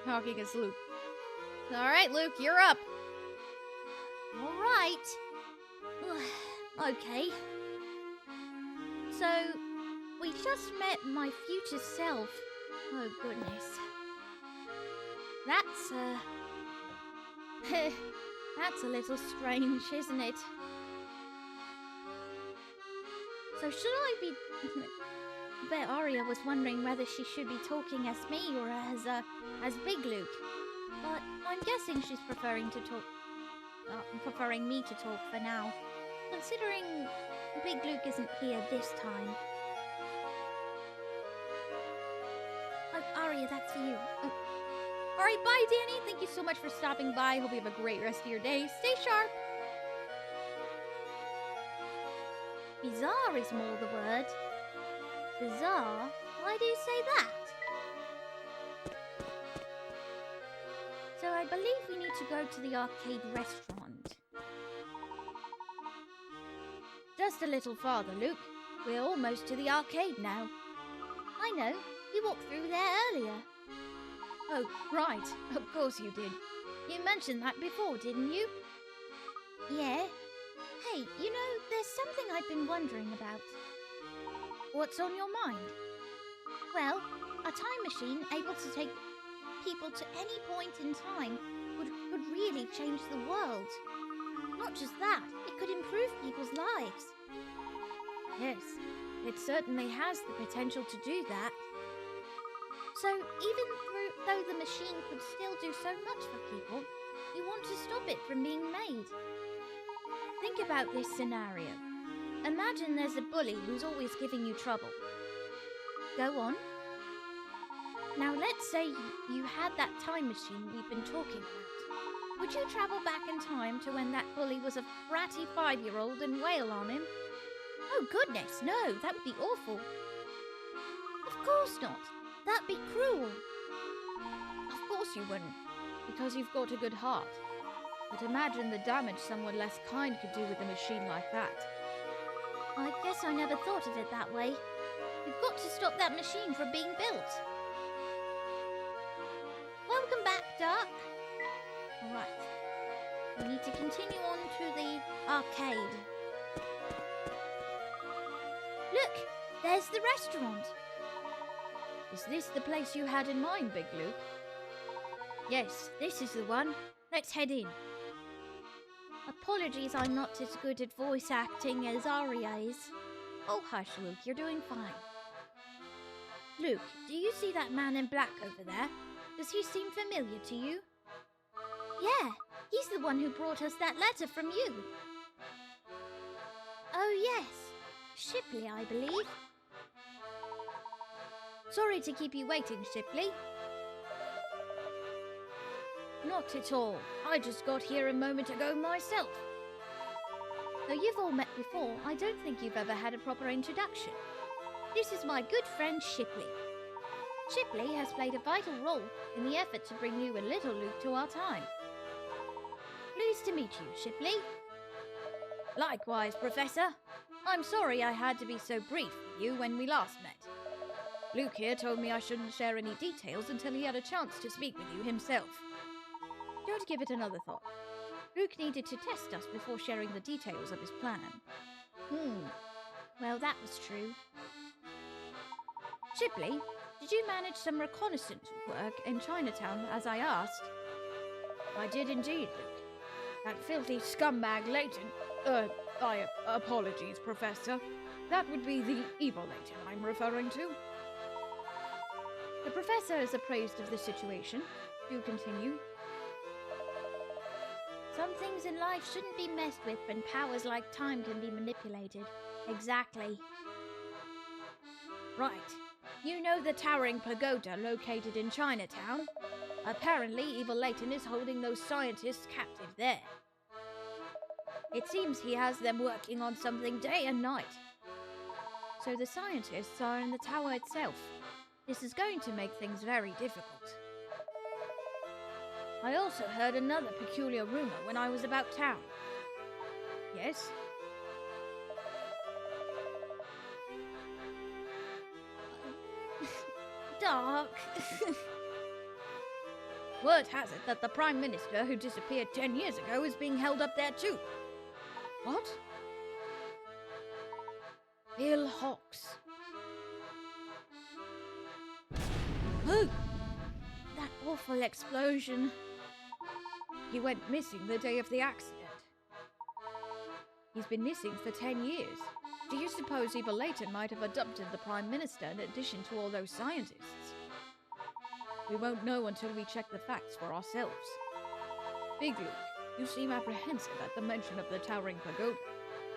talking as Luke. Alright, Luke, you're up. Alright. Okay. So, we just met my future self. Oh, goodness. That's, that's a little strange, isn't it? So should I be... I bet Arya was wondering whether she should be talking as me or as Big Luke. But I'm guessing she's preferring me to talk for now, considering Big Luke isn't here this time. Oh, Arya, that's for you. Oh. Alright, bye, Danny. Thank you so much for stopping by. Hope you have a great rest of your day. Stay sharp. Bizarre is more the word. Bizarre? Why do you say that? So I believe we need to go to the arcade restaurant. Just a little farther, Luke. We're almost to the arcade now. I know. We walked through there earlier. Oh, right. Of course you did. You mentioned that before, didn't you? Yeah. Hey, you know, there's something I've been wondering about. What's on your mind? Well, a time machine able to take people to any point in time could really change the world. Not just that, it could improve people's lives. Yes, it certainly has the potential to do that. So, even though the machine could still do so much for people, you want to stop it from being made. Think about this scenario. Imagine there's a bully who's always giving you trouble. Go on. Now let's say you had that time machine we've been talking about. Would you travel back in time to when that bully was a bratty 5-year-old and wail on him? Oh goodness, no, that would be awful. Of course not. That'd be cruel. Of course you wouldn't, because you've got a good heart. But imagine the damage someone less kind could do with a machine like that. I guess I never thought of it that way. We've got to stop that machine from being built. Welcome back, Duck. Alright. We need to continue on to the arcade. Look! There's the restaurant. Is this the place you had in mind, Big Luke? Yes, this is the one. Let's head in. Apologies, I'm not as good at voice acting as Arya is. Oh, hush, Luke, you're doing fine. Luke, do you see that man in black over there? Does he seem familiar to you? Yeah, he's the one who brought us that letter from you. Oh, yes. Shipley, I believe. Sorry to keep you waiting, Shipley. Not at all. I just got here a moment ago myself. Though you've all met before, I don't think you've ever had a proper introduction. This is my good friend Shipley. Shipley has played a vital role in the effort to bring you and little Luke to our time. Pleased to meet you, Shipley. Likewise, Professor. I'm sorry I had to be so brief with you when we last met. Luke here told me I shouldn't share any details until he had a chance to speak with you himself. Don't give it another thought. Luke needed to test us before sharing the details of his plan. Well, that was true. Shipley, did you manage some reconnaissance work in Chinatown as I asked? I did indeed, Luke. That filthy scumbag Layton... apologies, Professor. That would be the evil Layton I'm referring to. The Professor is appraised of the situation. Do continue. Some things in life shouldn't be messed with when powers like time can be manipulated. Exactly. Right. You know the towering pagoda located in Chinatown? Apparently, Evil Layton is holding those scientists captive there. It seems he has them working on something day and night. So the scientists are in the tower itself. This is going to make things very difficult. I also heard another peculiar rumor when I was about town. Yes? dark. Word has it that the Prime Minister who disappeared 10 years ago is being held up there too. What? Bill Hawks. Oh! That awful explosion. He went missing the day of the accident. He's been missing for 10 years. Do you suppose Eva Layton might have abducted the Prime Minister in addition to all those scientists? We won't know until we check the facts for ourselves. Big Luke, you seem apprehensive at the mention of the Towering Pagoda.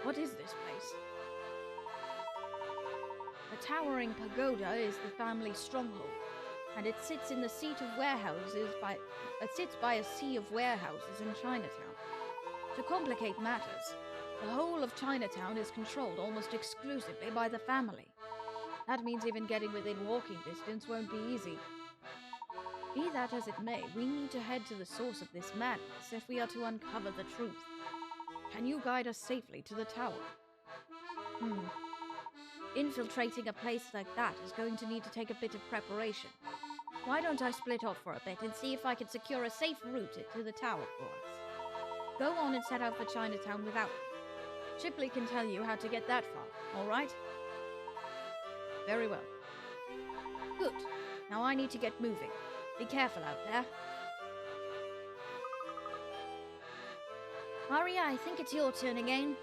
What is this place? The Towering Pagoda is the family stronghold, and it sits in the seat of warehouses it sits by a sea of warehouses in Chinatown. To complicate matters, the whole of Chinatown is controlled almost exclusively by the family. That means even getting within walking distance won't be easy. Be that as it may, we need to head to the source of this madness if we are to uncover the truth. Can you guide us safely to the tower? Infiltrating a place like that is going to need to take a bit of preparation. Why don't I split off for a bit and see if I can secure a safe route to the tower for us? Go on and set out for Chinatown without me. Shipley can tell you how to get that far, all right? Very well. Good. Now I need to get moving. Be careful out there. Aria, I think it's your turn again.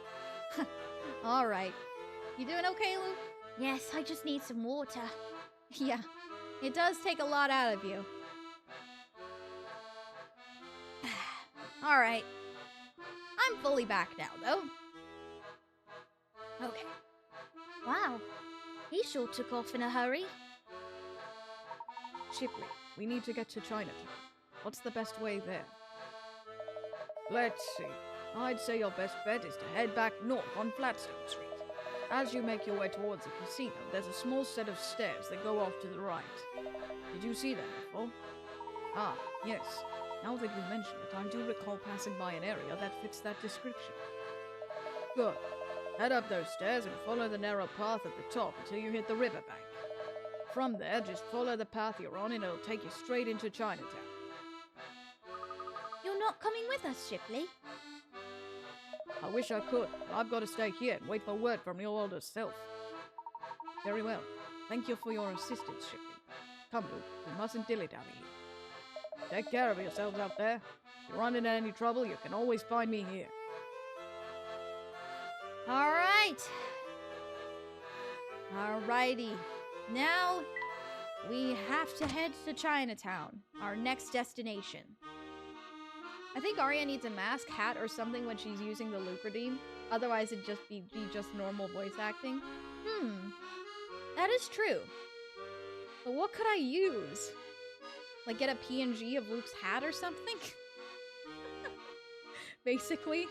All right. You doing okay, Luke? Yes, I just need some water. Yeah, it does take a lot out of you. All right. I'm fully back now, though. Okay. Wow. He sure took off in a hurry. Shipley, we need to get to Chinatown. What's the best way there? Let's see. I'd say your best bet is to head back north on Flatstone Street. As you make your way towards the casino, there's a small set of stairs that go off to the right. Did you see them before? Ah, yes. Now that you mention it, I do recall passing by an area that fits that description. Good. Head up those stairs and follow the narrow path at the top until you hit the riverbank. From there, just follow the path you're on and it'll take you straight into Chinatown. You're not coming with us, Shipley? I wish I could, but I've got to stay here and wait for word from your older self. Very well. Thank you for your assistance, Shipley. Come, Luke, we mustn't dilly-dally here. Take care of yourselves out there. If you run into any trouble, you can always find me here. All right. Alrighty. Now, we have to head to Chinatown, our next destination. I think Arya needs a mask, hat, or something when she's using the Luke redeem. Otherwise, it'd just be just normal voice acting. That is true. But what could I use? Like get a PNG of Luke's hat or something? Basically.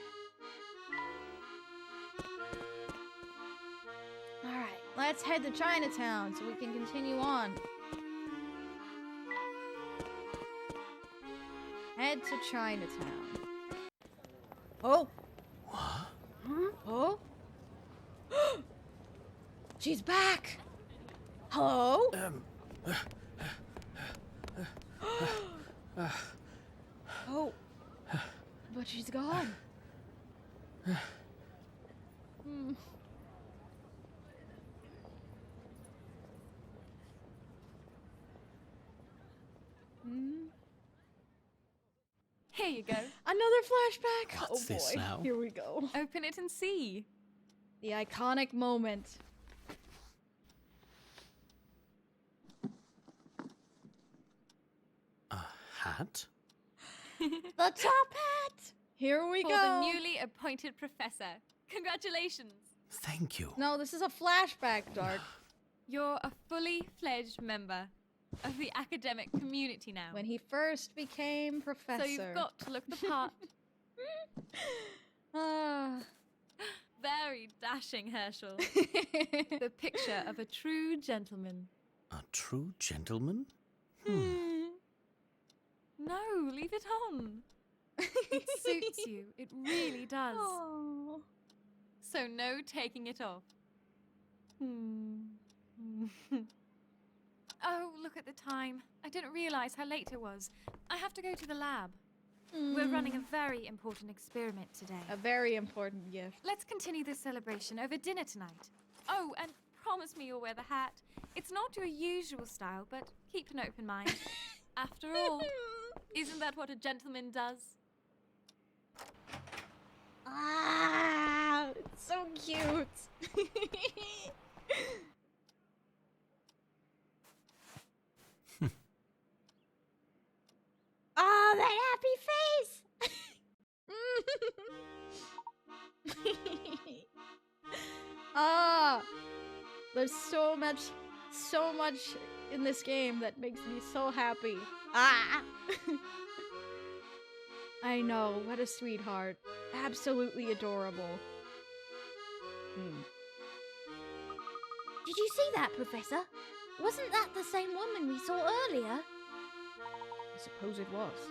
Alright, let's head to Chinatown so we can continue on. Head to Chinatown. Oh! What? Huh? Oh? She's back! Hello? Oh. But she's gone. Here you go. Another flashback! What's this now? Here we go. Open it and see. The iconic moment. A hat? The top hat! Here we For go! the newly appointed professor. Congratulations. Thank you. No, this is a flashback, Dark. You're a fully fledged member of the academic community now. When he first became professor. So you've got to look the part. Ah. Very dashing, Herschel. The picture of a true gentleman. A true gentleman? No, leave it on. It suits you. It really does. Oh. So no taking it off. Oh, look at the time. I didn't realize how late it was. I have to go to the lab. We're running a very important experiment today. A very important gift. Let's continue this celebration over dinner tonight. Oh, and promise me you'll wear the hat. It's not your usual style, but keep an open mind. After all, isn't that what a gentleman does? Ah, it's so cute. Oh, that happy face! Ah, there's so much in this game that makes me so happy. Ah. I know, what a sweetheart. Absolutely adorable. Did you see that, Professor? Wasn't that the same woman we saw earlier? I suppose it was.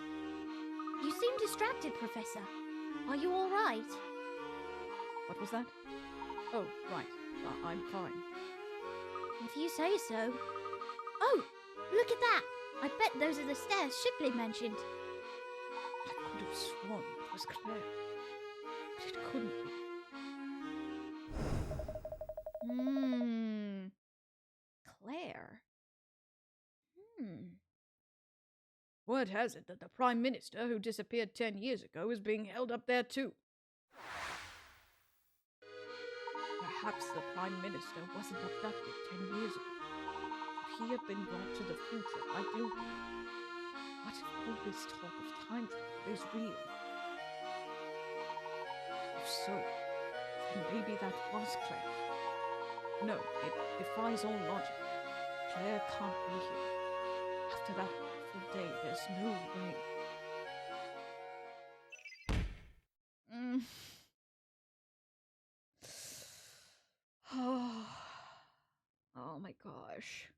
You seem distracted, Professor. Are you all right? What was that? Oh, right. I'm fine. If you say so. Oh, look at that! I bet those are the stairs Shipley mentioned. I could have sworn it was Claire. But it couldn't be. Claire. Word has it that the Prime Minister, who disappeared 10 years ago, is being held up there too. Perhaps the Prime Minister wasn't abducted 10 years ago. If he had been brought to the future like Luke, what if all this talk of time travel is real? If so, then maybe that was Claire. No, it defies all logic. Claire can't be here. After that awful day, there's no way. Oh my gosh.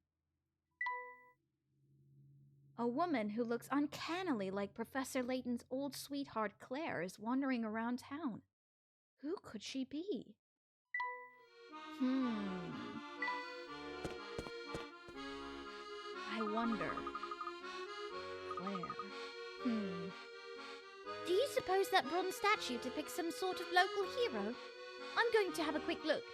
A woman who looks uncannily like Professor Layton's old sweetheart Claire is wandering around town. Who could she be? I wonder. Claire. Do you suppose that bronze statue depicts some sort of local hero? I'm going to have a quick look.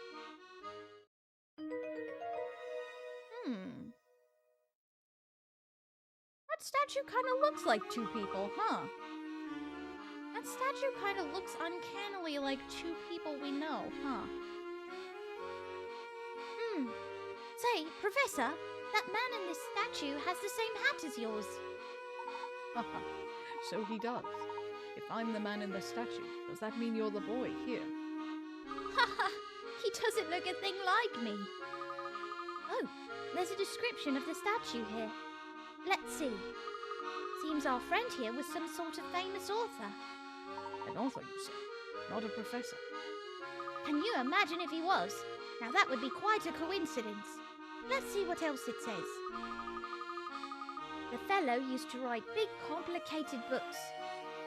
That statue kind of looks like two people, huh? That statue kind of looks uncannily like two people we know, huh? Say, Professor, that man in this statue has the same hat as yours. Haha, so he does. If I'm the man in the statue, does that mean you're the boy here? Haha, he doesn't look a thing like me. Oh, there's a description of the statue here. Let's see. Seems our friend here was some sort of famous author. An author, you say? Not a professor. Can you imagine if he was? Now that would be quite a coincidence. Let's see what else it says. The fellow used to write big, complicated books.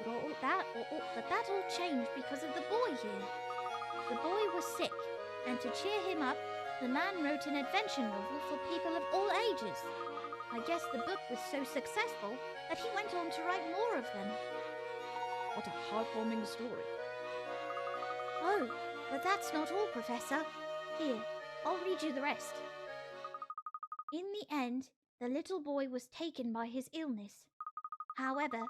But that all changed because of the boy here. The boy was sick, and to cheer him up, the man wrote an adventure novel for people of all ages. I guess the book was so successful that he went on to write more of them. What a heartwarming story. Oh, but that's not all, Professor. Here, I'll read you the rest. In the end, the little boy was taken by his illness. However,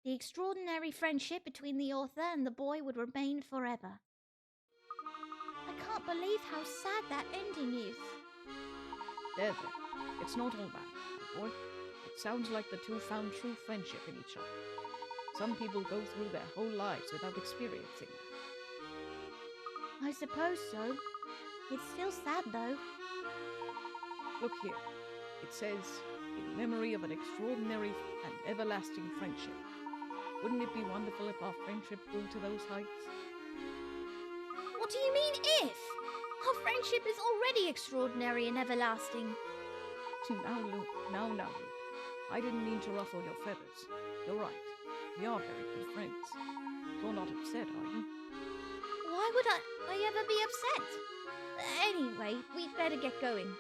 the extraordinary friendship between the author and the boy would remain forever. I can't believe how sad that ending is. There. It's not all bad, my boy. It sounds like the two found true friendship in each other. Some people go through their whole lives without experiencing that. I suppose so. It's still sad, though. Look here. It says, in memory of an extraordinary and everlasting friendship. Wouldn't it be wonderful if our friendship grew to those heights? What do you mean, if? Our friendship is already extraordinary and everlasting. Now, Luke. I didn't mean to ruffle your feathers. You're right. We are very good friends. You're not upset, are you? Why would I ever be upset? Anyway, we'd better get going.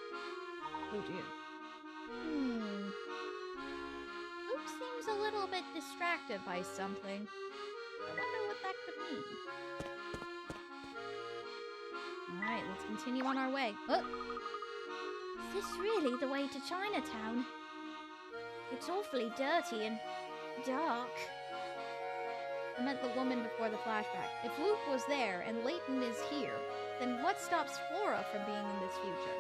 Oh dear. Luke seems a little bit distracted by something. I wonder what that could mean. Alright, let's continue on our way. Oh! Is this really the way to Chinatown? It's awfully dirty and dark. I meant the woman before the flashback. If Luke was there and Layton is here, then what stops Flora from being in this future?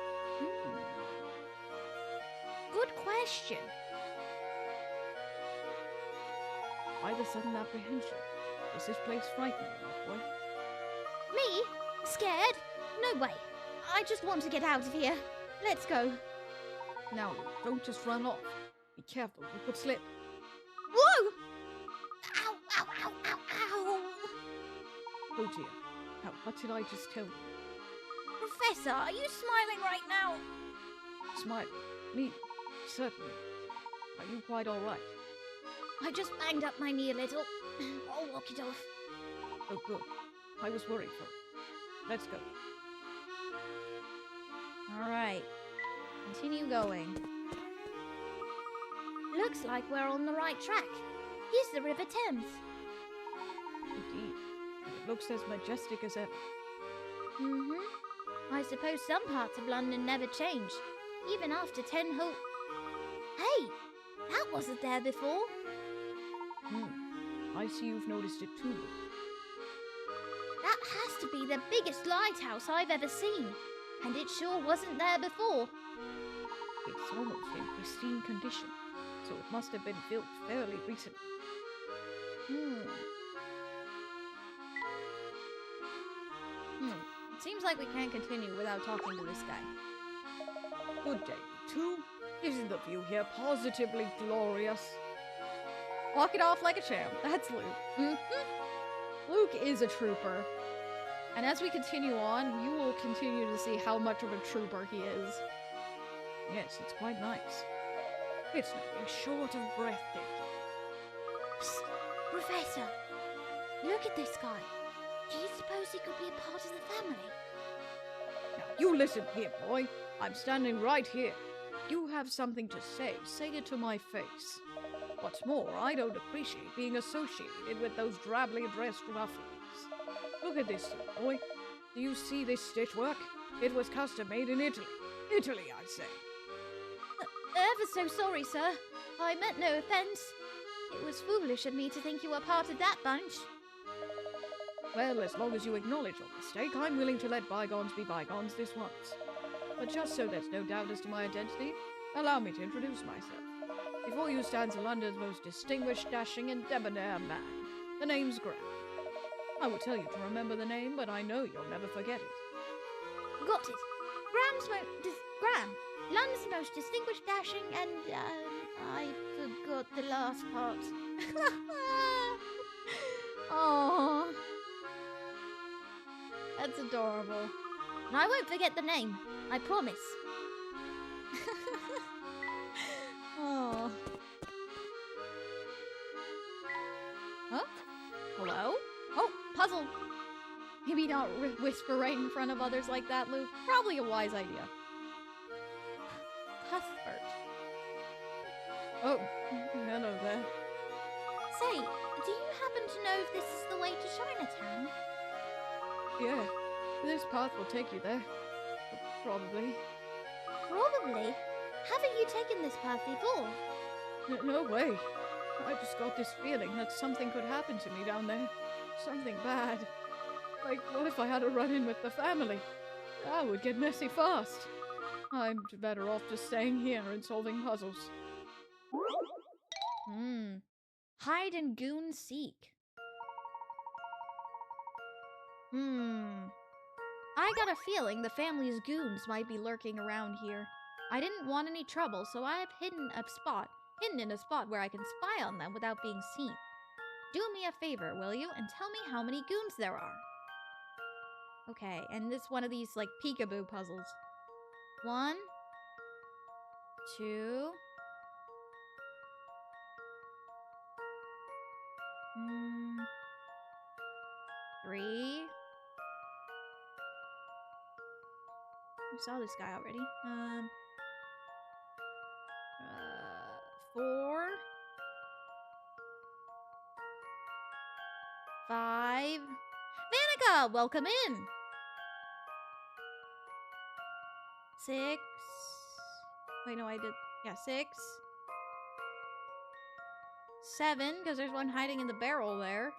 Good question. Why the sudden apprehension? Does this place frighten you, my boy? Me? Scared? No way. I just want to get out of here. Let's go. Now, don't just run off. Be careful, you could slip. Whoa! Ow, ow, ow, ow, ow! Oh dear. Now, what did I just tell you? Professor, are you smiling right now? Smile. Me? Certainly. Are you quite alright? I just banged up my knee a little. I'll walk it off. Oh, good. I was worried for it. Let's go. Alright. Continue going. Looks like we're on the right track. Here's the River Thames. Indeed. And it looks as majestic as ever. I suppose some parts of London never change, even after 10 whole... Hey! That wasn't there before. I see you've noticed it too, Luke. That has to be the biggest lighthouse I've ever seen. And it sure wasn't there before. It's almost in pristine condition, so it must have been built fairly recently. It seems like we can't continue without talking to this guy. Good day, too. Isn't the view here positively glorious? Walk it off like a champ. That's Luke. Luke is a trooper. And as we continue on, you will continue to see how much of a trooper he is. Yes, it's quite nice. It's nothing short of breathtaking. Psst, Professor, look at this guy. Do you suppose he could be a part of the family? Now, you listen here, boy. I'm standing right here. You have something to say it to my face. What's more, I don't appreciate being associated with those drably dressed ruffians. Look at this, boy. Do you see this stitchwork? It was custom made in Italy. Italy, I say. Ever so sorry, sir. I meant no offense. It was foolish of me to think you were part of that bunch. Well, as long as you acknowledge your mistake, I'm willing to let bygones be bygones this once. But just so there's no doubt as to my identity, allow me to introduce myself. Before you stands London's most distinguished, dashing, and debonair man. The name's Graham. I will tell you to remember the name, but I know you'll never forget it. Got it. Graham. London's most distinguished, dashing, and, I forgot the last part. Oh, that's adorable. And I won't forget the name. I promise. Oh. Huh? Hello? Oh, puzzle. Maybe not whisper right in front of others like that, Luke. Probably a wise idea. Cuthbert. Oh, hello there. Say, do you happen to know if this is the way to Chinatown? Yeah, this path will take you there. Probably. Probably? Haven't you taken this path before? No way. I just got this feeling that something could happen to me down there. Something bad. Like, what if I had a run-in with the family? That would get messy fast. I'm better off just staying here and solving puzzles. Hide and goon seek. I got a feeling the family's goons might be lurking around here. I didn't want any trouble, so I have hidden in a spot where I can spy on them without being seen. Do me a favor, will you, and tell me how many goons there are. Okay, and this one of these, like, peekaboo puzzles. 1, 2... 3... We saw this guy already. Yeah, welcome in. 6. Wait, no, I did. Yeah, 6. 7, because there's one hiding in the barrel there.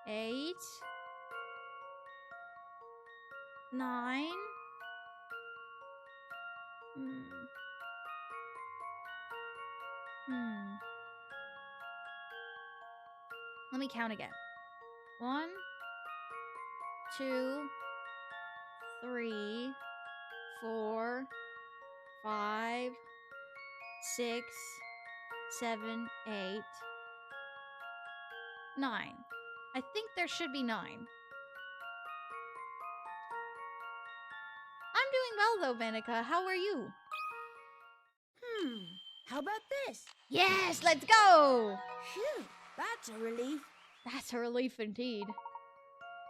8. 9. Let me count again. 1, 2, 3, 4, 5, 6, 7, 8, 9. I think there should be 9. I'm doing well though, Vanica. How are you? How about this? Yes, let's go! Phew, that's a relief. That's a relief indeed.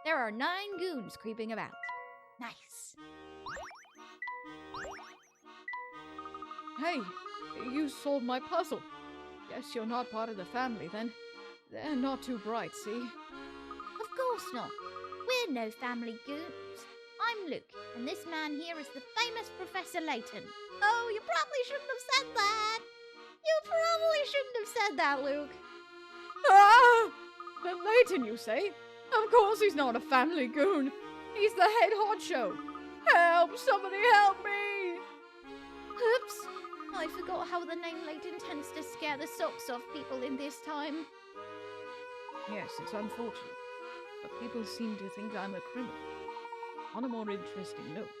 There are 9 goons creeping about. Nice. Hey, you solved my puzzle. Guess you're not part of the family then. They're not too bright, see? Of course not. We're no family goons. I'm Luke, and this man here is the famous Professor Layton. Oh, you probably shouldn't have said that. You probably shouldn't have said that, Luke. Ah! But Layton, you say? Of course he's not a family goon. He's the head honcho. Help! Somebody help me! Oops. I forgot how the name Layton tends to scare the socks off people in this time. Yes, it's unfortunate. But people seem to think I'm a criminal. On a more interesting note,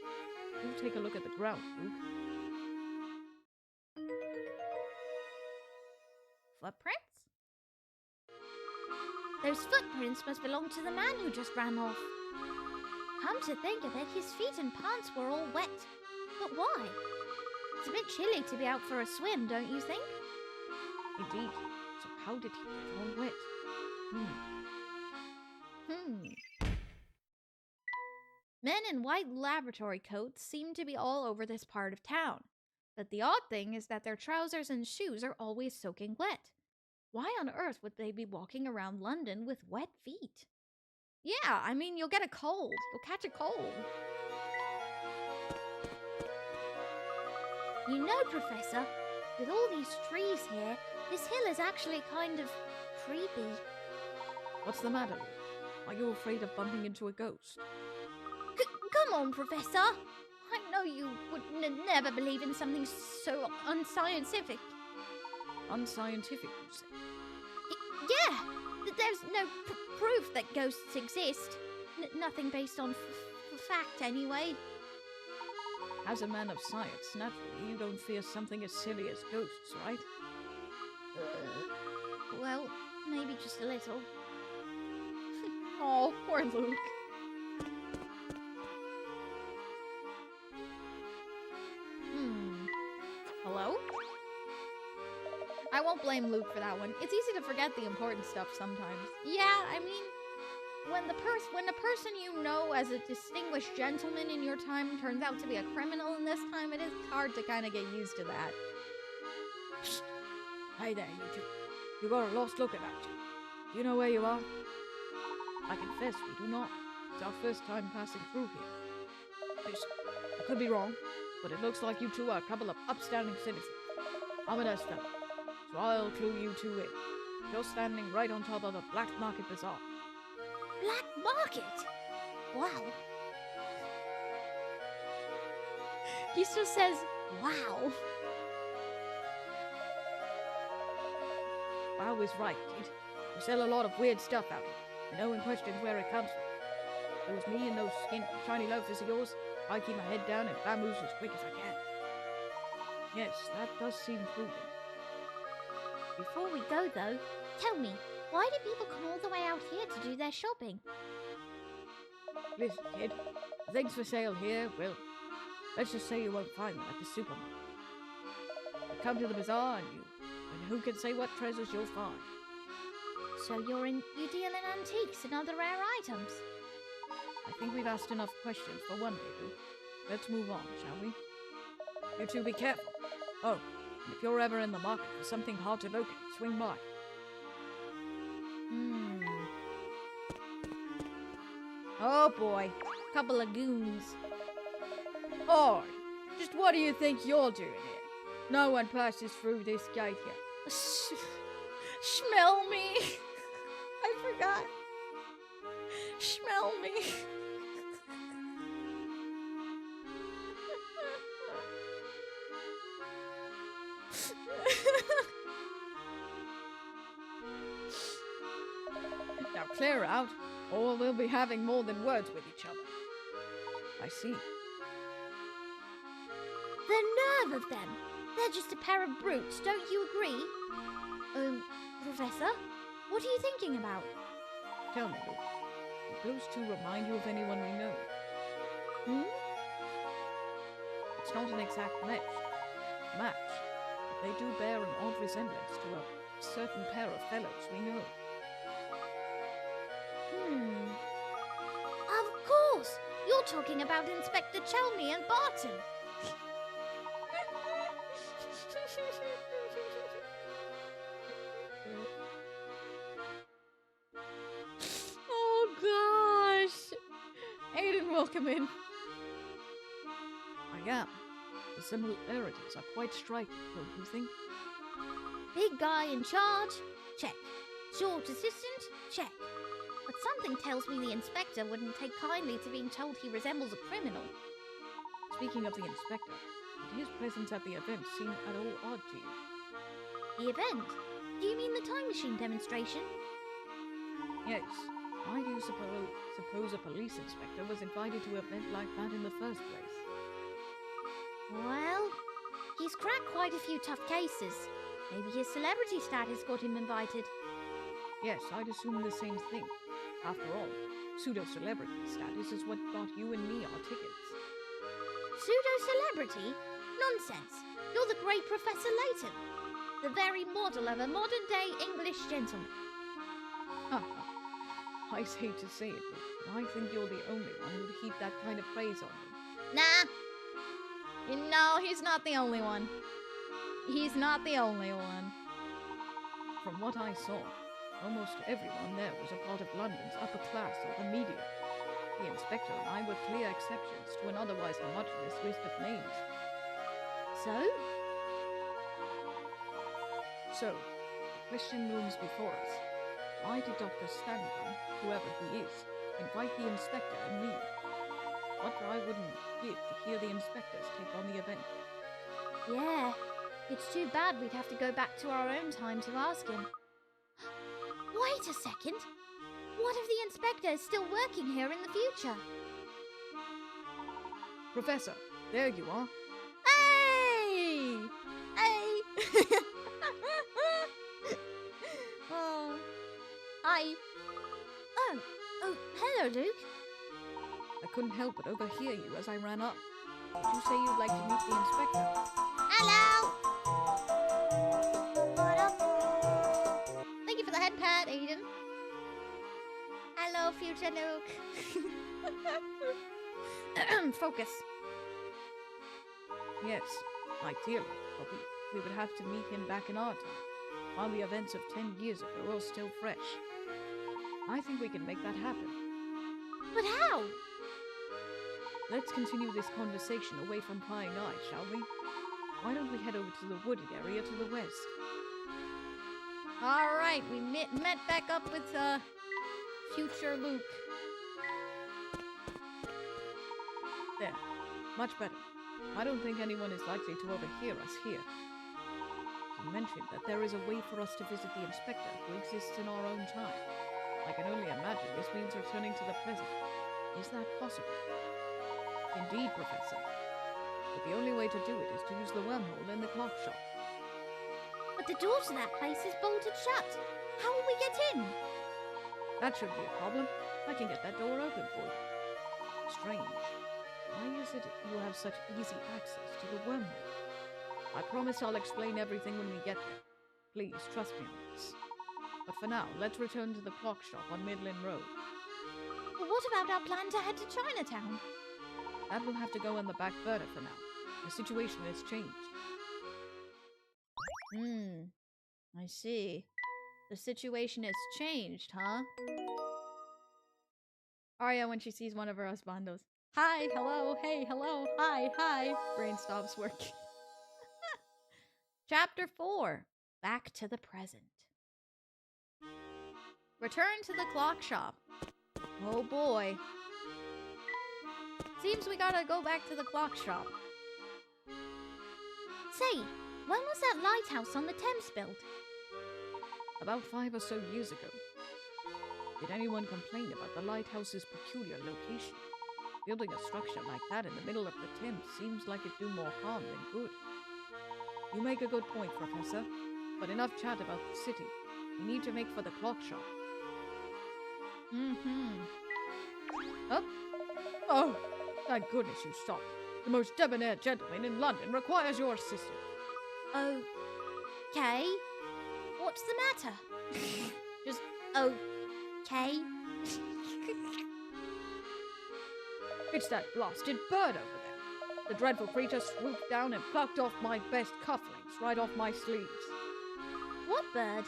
do take a look at the ground, Luke. Footprints? Those footprints must belong to the man who just ran off. Come to think of it, his feet and pants were all wet. But why? It's a bit chilly to be out for a swim, don't you think? Indeed. So how did he get all wet? Men in white laboratory coats seem to be all over this part of town. But the odd thing is that their trousers and shoes are always soaking wet. Why on earth would they be walking around London with wet feet? Yeah, I mean, you'll get a cold. You'll catch a cold. You know, Professor, with all these trees here, this hill is actually kind of creepy. What's the matter, Luke? Are you afraid of bumping into a ghost? Come on, Professor. I know you would never believe in something so unscientific. Unscientific, you say? Yeah, there's no proof that ghosts exist. Nothing based on fact, anyway. As a man of science, naturally, you don't fear something as silly as ghosts, right? Well, maybe just a little. Oh, poor Luke. Hello? I won't blame Luke for that one. It's easy to forget the important stuff sometimes. Yeah, I mean, when a person you know as a distinguished gentleman in your time turns out to be a criminal in this time, it is hard to kind of get used to that. Psst. Hey there, you two. You got a lost look about you. Do you know where you are? I confess we do not. It's our first time passing through here. Listen, I could be wrong, but it looks like you two are a couple of upstanding citizens. I'm an Esther, so I'll clue you two in. You're standing right on top of the Black Market Bazaar. Black Market? Wow. He just says, wow. Wow is right, kid. We sell a lot of weird stuff out here, and no one questions where it comes from. If it was me and those skinny, shiny loafers of yours, I keep my head down and vamoose as quick as I can. Yes, that does seem proven. Before we go, though, tell me, why do people come all the way out here to do their shopping? Listen, kid, the things for sale here, well, let's just say you won't find them at the supermarket. You come to the bazaar and who can say what treasures you'll find? So you deal in antiques and other rare items? I think we've asked enough questions for one day, Luke. Let's move on, shall we? You two be careful. Oh, and if you're ever in the market for something hard to locate, swing by. Oh boy, Couple of goons. Oi, just what do you think you're doing here? No one passes through this gate here. Smell me. I forgot. Smell me. Now clear out, or we'll be having more than words with each other. I see. The nerve of them! They're just a pair of brutes, don't you agree? Professor? What are you thinking about? Tell me, Luke, do those two remind you of anyone we know? It's not an exact match, but they do bear an odd resemblance to a certain pair of fellows we know. Of course! You're talking about Inspector Chelmy and Barton. Oh gosh. Aiden, welcome in. I am. The similarities are quite striking, don't you think? Big guy in charge? Check. Short assistant? Check. But something tells me the inspector wouldn't take kindly to being told he resembles a criminal. Speaking of the inspector, did his presence at the event seem at all odd to you? The event? Do you mean the time machine demonstration? Yes. Why do you suppose a police inspector was invited to an event like that in the first place? Well, he's cracked quite a few tough cases. Maybe his celebrity status got him invited. Yes, I'd assume the same thing. After all, pseudo-celebrity status is what got you and me our tickets. Pseudo-celebrity? Nonsense. You're the great Professor Layton. The very model of a modern-day English gentleman. I hate to say it, but I think you're the only one who'd heap that kind of praise on me. Nah. No, he's not the only one. He's not the only one. From what I saw, almost everyone there was a part of London's upper class or the media. The inspector and I were clear exceptions to an otherwise homogeneous list of names. So, the question looms before us. Why did Dr. Stanton, whoever he is, invite the inspector and me? What I wouldn't give to hear the inspector's take on the event. Yeah, it's too bad we'd have to go back to our own time to ask him. Wait a second! What if the inspector is still working here in the future? Professor, there you are. Hey! Hey! Oh. Hi. Oh, hello, Luke. I couldn't help but overhear you as I ran up. Did you say you'd like to meet the inspector? Hello! What up? Thank you for the head pat, Aiden. Hello, future Luke. Focus. Yes, ideally, but we would have to meet him back in our time, while the events of 10 years ago are still fresh. I think we can make that happen. But how? Let's continue this conversation away from prying eyes, shall we? Why don't we head over to the wooded area to the west? Alright, we met back up with, future Luke. There. Much better. I don't think anyone is likely to overhear us here. You mentioned that there is a way for us to visit the inspector who exists in our own time. I can only imagine this means returning to the present. Is that possible? Indeed, Professor. But the only way to do it is to use the wormhole in the clock shop. But the door to that place is bolted shut. How will we get in? That shouldn't be a problem. I can get that door open for you. Strange. Why is it you have such easy access to the wormhole? I promise I'll explain everything when we get there. Please, trust me on this. But for now, let's return to the clock shop on Midland Road. But what about our plan to head to Chinatown? That will have to go on the back burner for now. The situation has changed. I see. The situation has changed, huh? Arya when she sees one of her husbandos. Hi, hello, hey, hello, hi, hi. Brain stops working. Chapter 4. Back to the present. Return to the clock shop. Oh boy. Seems we gotta go back to the clock shop. Say, when was that lighthouse on the Thames built? About 5 or so years ago. Did anyone complain about the lighthouse's peculiar location? Building a structure like that in the middle of the Thames seems like it'd do more harm than good. You make a good point, Professor. But enough chat about the city. We need to make for the clock shop. Up? Oh, thank goodness you stopped. The most debonair gentleman in London requires your assistance. Okay. What's the matter? Just okay. It's that blasted bird over there. The dreadful creature swooped down and plucked off my best cufflinks right off my sleeves. What bird?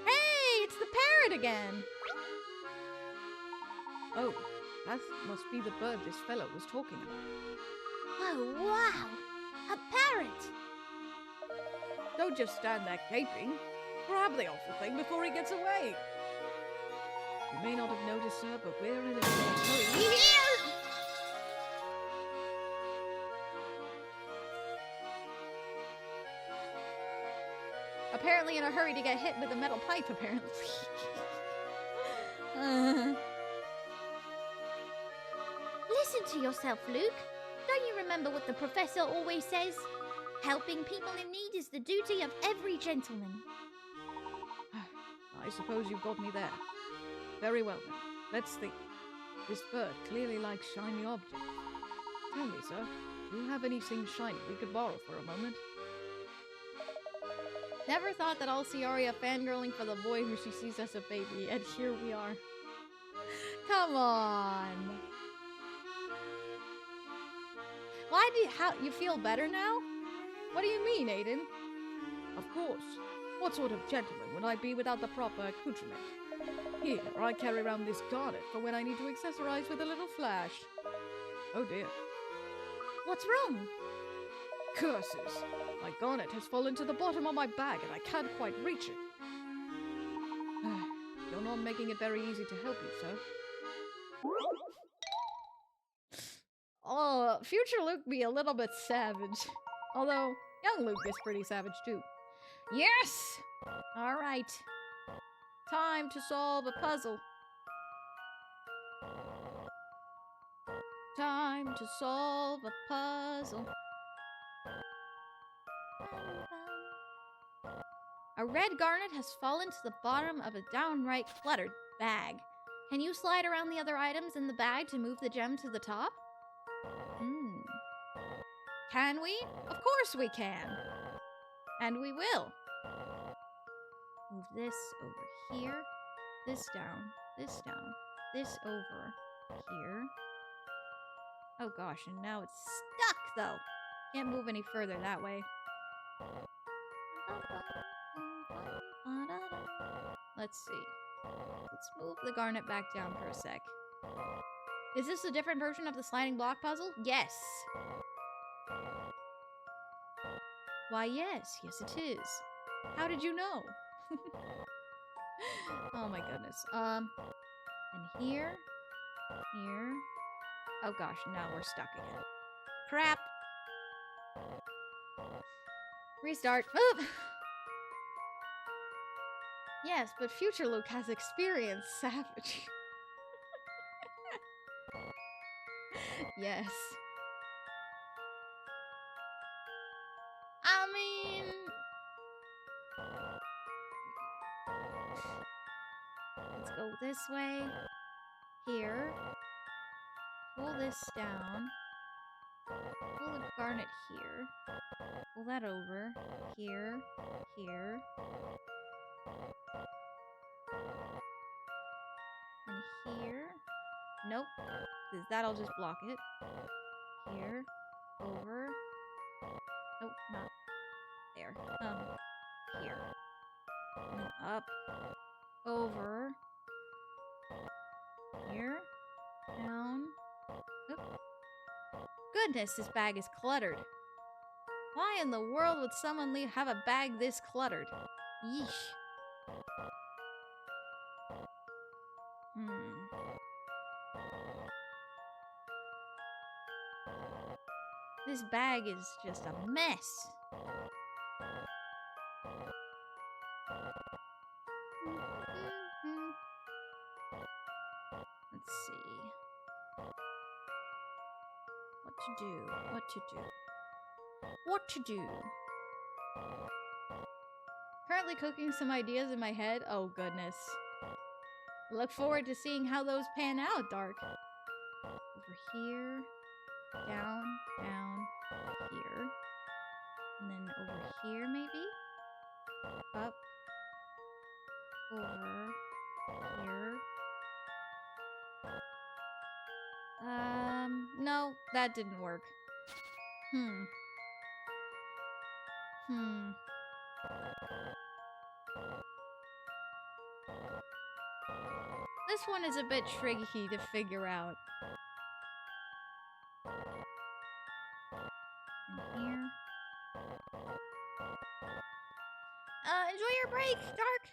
Hey, it's the parrot again. Oh, that must be the bird this fellow was talking about. Oh, wow! A parrot! Don't just stand there gaping. Grab the awful thing before he gets away. You may not have noticed, sir, but we're in a hurry. Apparently in a hurry to get hit with a metal pipe, apparently. Listen to yourself, Luke. Don't you remember what the professor always says? Helping people in need is the duty of every gentleman. I suppose you've got me there. Very well then. Let's think. This bird clearly likes shiny objects. Tell me, sir, do you have anything shiny we could borrow for a moment? Never thought that I'll see Arya fangirling for the boy who she sees as a baby, and here we are. Come on! You feel better now? What do you mean, Aiden? Of course. What sort of gentleman would I be without the proper accoutrement? Here, I carry around this garnet for when I need to accessorize with a little flash. Oh dear. What's wrong? Curses! My garnet has fallen to the bottom of my bag and I can't quite reach it. You're not making it very easy to help you, sir. Oh, future Luke be a little bit savage. Although, young Luke is pretty savage too. Yes! Alright. Time to solve a puzzle. Time to solve a puzzle. A red garnet has fallen to the bottom of a downright cluttered bag. Can you slide around the other items in the bag to move the gem to the top? Can we? Of course we can. And we will. Move this over here. This down. This down. This over here. Oh gosh, and now it's stuck though. Can't move any further that way. Let's see. Let's move the garnet back down for a sec. Is this a different version of the sliding block puzzle? Yes. Why, yes. Yes, it is. How did you know? Oh my goodness. And here. Here. Oh gosh, now we're stuck again. Crap. Restart. Oop. Yes, but future Luke has experience, savage. Yes. I mean... Let's go this way. Here. Pull this down. Pull the garnet here. Pull that over. Here. Here. And here. Nope. Because that'll just block it. Here. Over. Nope, not there. Here. And then up. Over. Here. Down. Oop. Goodness, this bag is cluttered. Why in the world would someone have a bag this cluttered? Yeesh. This bag is just a mess. Let's see. What to do? What to do? What to do? Currently cooking some ideas in my head. Oh, goodness. Look forward to seeing how those pan out, Dark. Over here. Down, down, here. And then over here, maybe? Up. Over. Here. No, that didn't work. This one is a bit tricky to figure out. And here. Enjoy your break, Dark!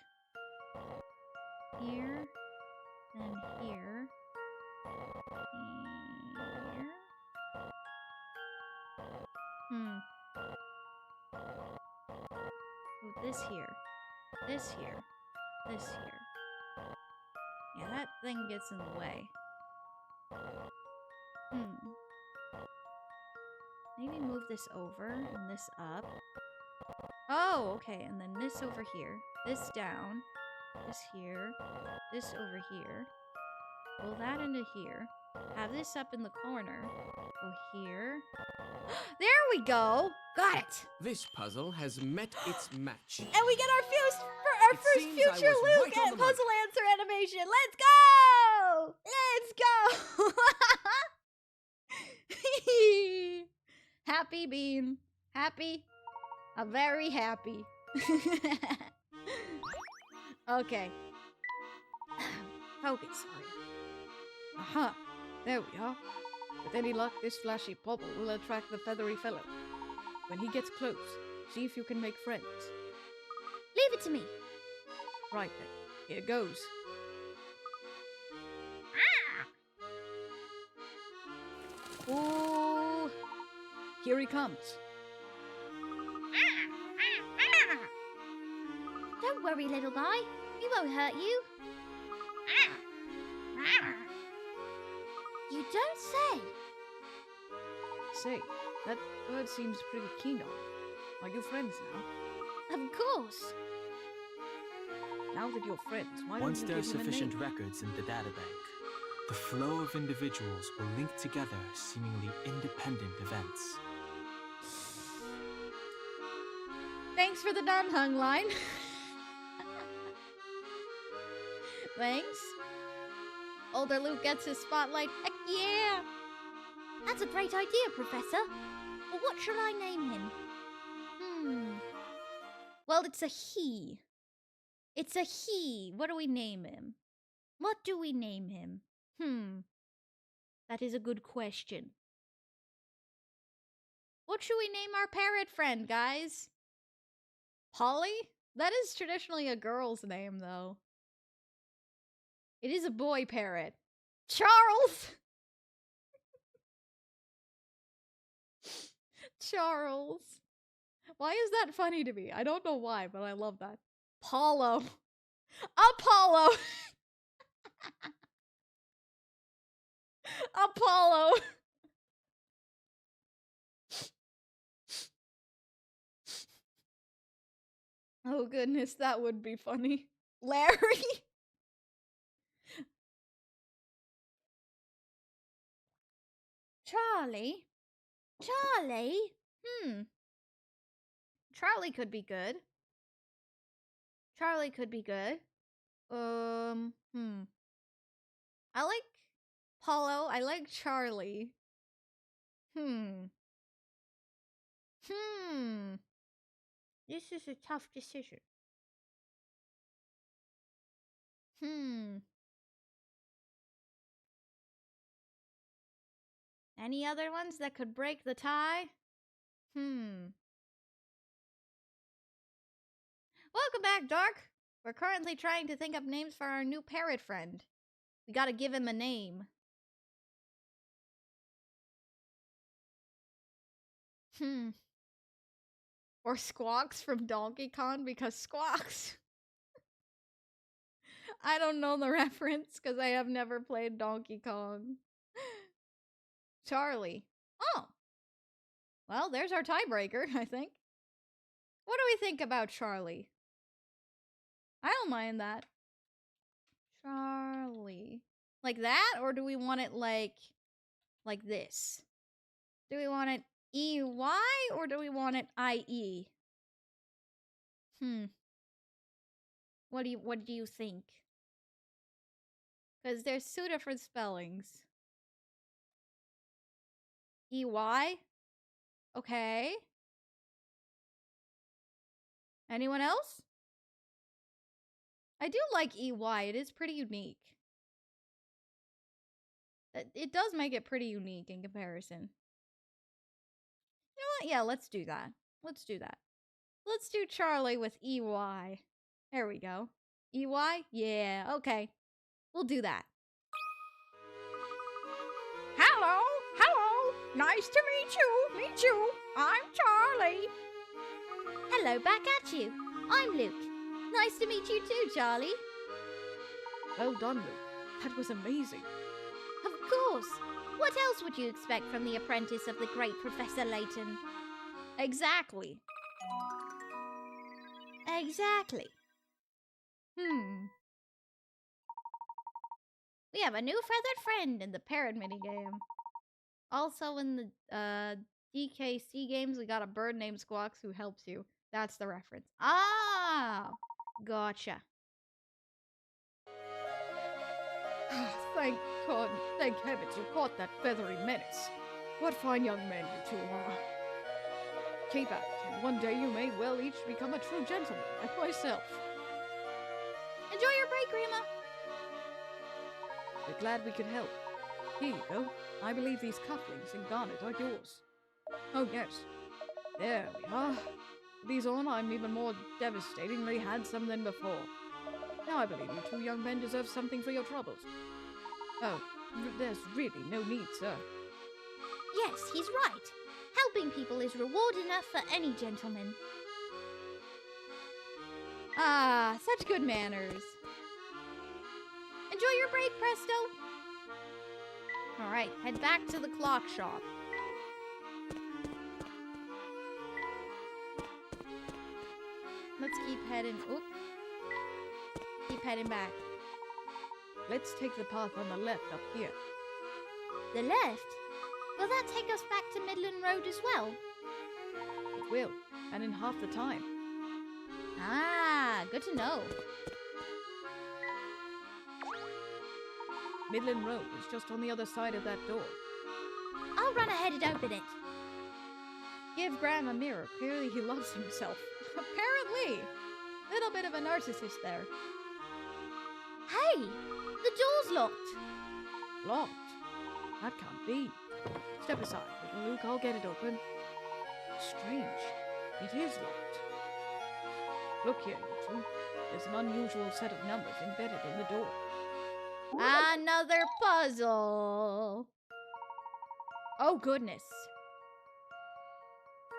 Here. Then here. Here. Oh, this here. This here. This here. Yeah, that thing gets in the way. Maybe move this over and this up. Oh, okay, and then this over here. This down. This here. This over here. Pull that into here. Have this up in the corner. Go here. There we go! Got it! This puzzle has met its match. And we get our first seems I future was Luke right on and the money. puzzle answer animation. Let's go! Let's go! Happy bean. Happy. I'm very happy. Okay. Focus. Sorry. Aha! There we are. With any luck, this flashy bauble will attract the feathery fellow. When he gets close, see if you can make friends. Leave it to me. Right then, here goes. Ooh! Here he comes. Don't worry, little guy. He won't hurt you. You don't say. Say, that bird seems pretty keen on you. Are you friends now? Of course. Now that you're friends, why Once don't there you are give him a sufficient name? records in the databank, the flow of individuals will link together seemingly independent events. Thanks for the non-hung line. Thanks. Older Luke gets his spotlight. Heck yeah! That's a great idea, Professor. But what shall I name him? Well, it's a he. It's a he. What do we name him? What do we name him? That is a good question. What should we name our parrot friend, guys? Polly? That is traditionally a girl's name, though. It is a boy parrot. Charles! Charles. Why is that funny to me? I don't know why, but I love that. Apollo. Apollo! Apollo! Oh goodness, that would be funny. Larry? Charlie? Charlie? Charlie could be good. Charlie could be good. I like Paulo. I like Charlie. This is a tough decision. Any other ones that could break the tie? Welcome back, Dark. We're currently trying to think up names for our new parrot friend. We gotta give him a name. Or Squawks from Donkey Kong, because Squawks. I don't know the reference because I have never played Donkey Kong. Charlie. Oh. Well, there's our tiebreaker, I think. What do we think about Charlie? I don't mind that. Charlie. Like that? Or do we want it like this? Do we want it EY or do we want it IE? What do you think? Because there's two different spellings. EY? Okay. Anyone else? I do like EY. It is pretty unique. It does make it pretty unique in comparison. You know what? Yeah, let's do that. Let's do that. Let's do Charlie with EY. There we go. EY? Yeah, okay. We'll do that. Hello! Hello! Nice to meet you! Meet you! I'm Charlie! Hello back at you. I'm Luke. Nice to meet you too, Charlie. Well done, Luke. That was amazing. Of course. What else would you expect from the apprentice of the great Professor Layton? Exactly. Exactly. We have a new feathered friend in the parrot minigame. Also in the DKC games, we got a bird named Squawks who helps you. That's the reference. Ah! Gotcha. Thank God, thank heavens you caught that feathery menace. What fine young men you two are. Keep at it, and one day you may well each become a true gentleman like myself. Enjoy your break, Rima. We're glad we could help. Here you go. I believe these cufflinks and garnet are yours. Oh yes. There we are. With these on, I'm even more devastatingly handsome than before. Now I believe you two young men deserve something for your troubles. Oh, there's really no need, sir. Yes, he's right. Helping people is reward enough for any gentleman. Ah, such good manners. Enjoy your break, Presto. Alright, head back to the clock shop. Let's keep heading. Oop. Keep heading back. Let's take the path on the left up here. The left? Will that take us back to Midland Road as well? It will, and in half the time. Ah, good to know. Midland Road is just on the other side of that door. I'll run ahead and open it. Give Graham a mirror. Clearly he loves himself. Apparently. Little bit of a narcissist there. Hey! The door's locked. Locked? That can't be. Step aside, little Luke. I'll get it open. Strange. It is locked. Look here, you two. There's an unusual set of numbers embedded in the door. Another puzzle. Oh, goodness.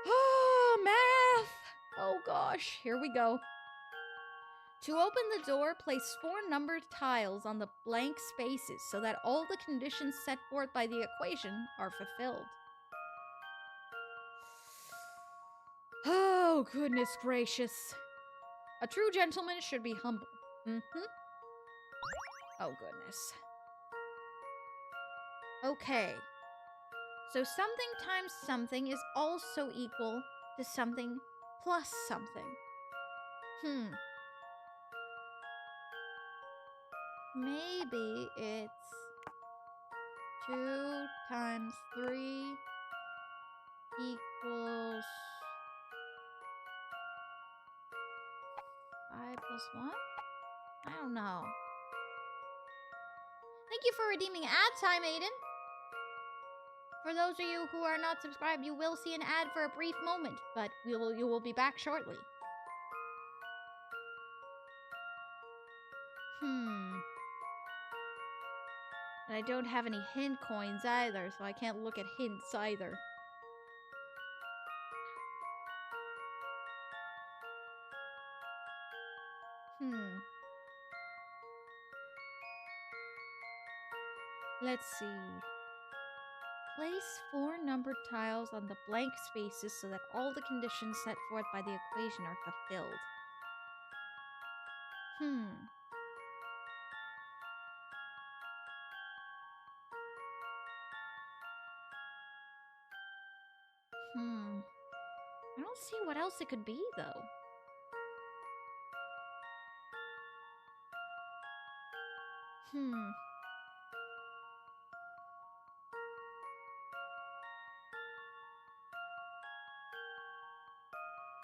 Oh, math. Oh, gosh. Here we go. To open the door, place 4 numbered tiles on the blank spaces so that all the conditions set forth by the equation are fulfilled. Oh, goodness gracious. A true gentleman should be humble. Oh, goodness. Okay. So something times something is also equal to something plus something. Maybe it's 2 times 3 equals 5 plus 1? I don't know. Thank you for redeeming ad time, Aiden. For those of you who are not subscribed, you will see an ad for a brief moment, but you will be back shortly. And I don't have any hint coins either, so I can't look at hints either. Let's see. Place 4 numbered tiles on the blank spaces so that all the conditions set forth by the equation are fulfilled. I don't see what else it could be, though.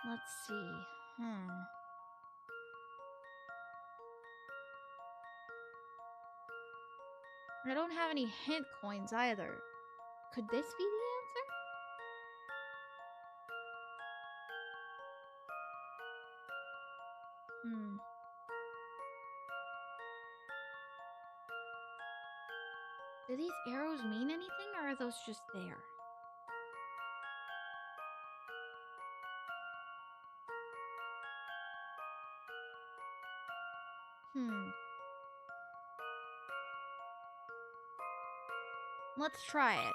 Let's see. I don't have any hint coins either. Could this be the answer? Do these arrows mean anything, or are those just there? Let's try it.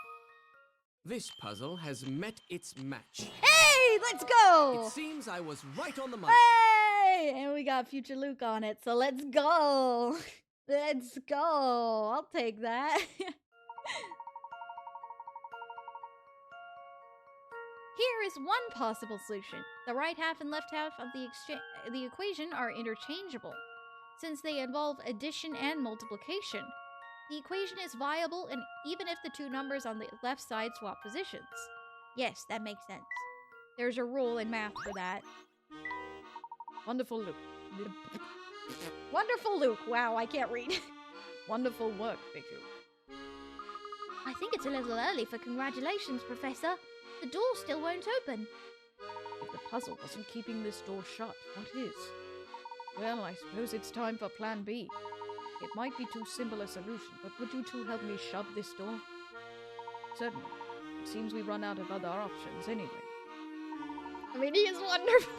This puzzle has met its match. Hey, let's go! It seems I was right on the money. Hey! And we got future Luke on it, so let's go! Let's go! I'll take that. Here is one possible solution. The right half and left half of the equation are interchangeable, since they involve addition and multiplication. The equation is viable, and even if the two numbers on the left side swap positions. Yes, that makes sense. There's a rule in math for that. Wonderful, Luke. Wonderful, Luke. Wow, I can't read. Wonderful work, Big Luke. I think it's a little early for congratulations, Professor. The door still won't open. If the puzzle wasn't keeping this door shut, what is? Well, I suppose it's time for Plan B. It might be too simple a solution, but would you two help me shove this door? Certainly. It seems we've run out of other options anyway. I mean, he is wonderful.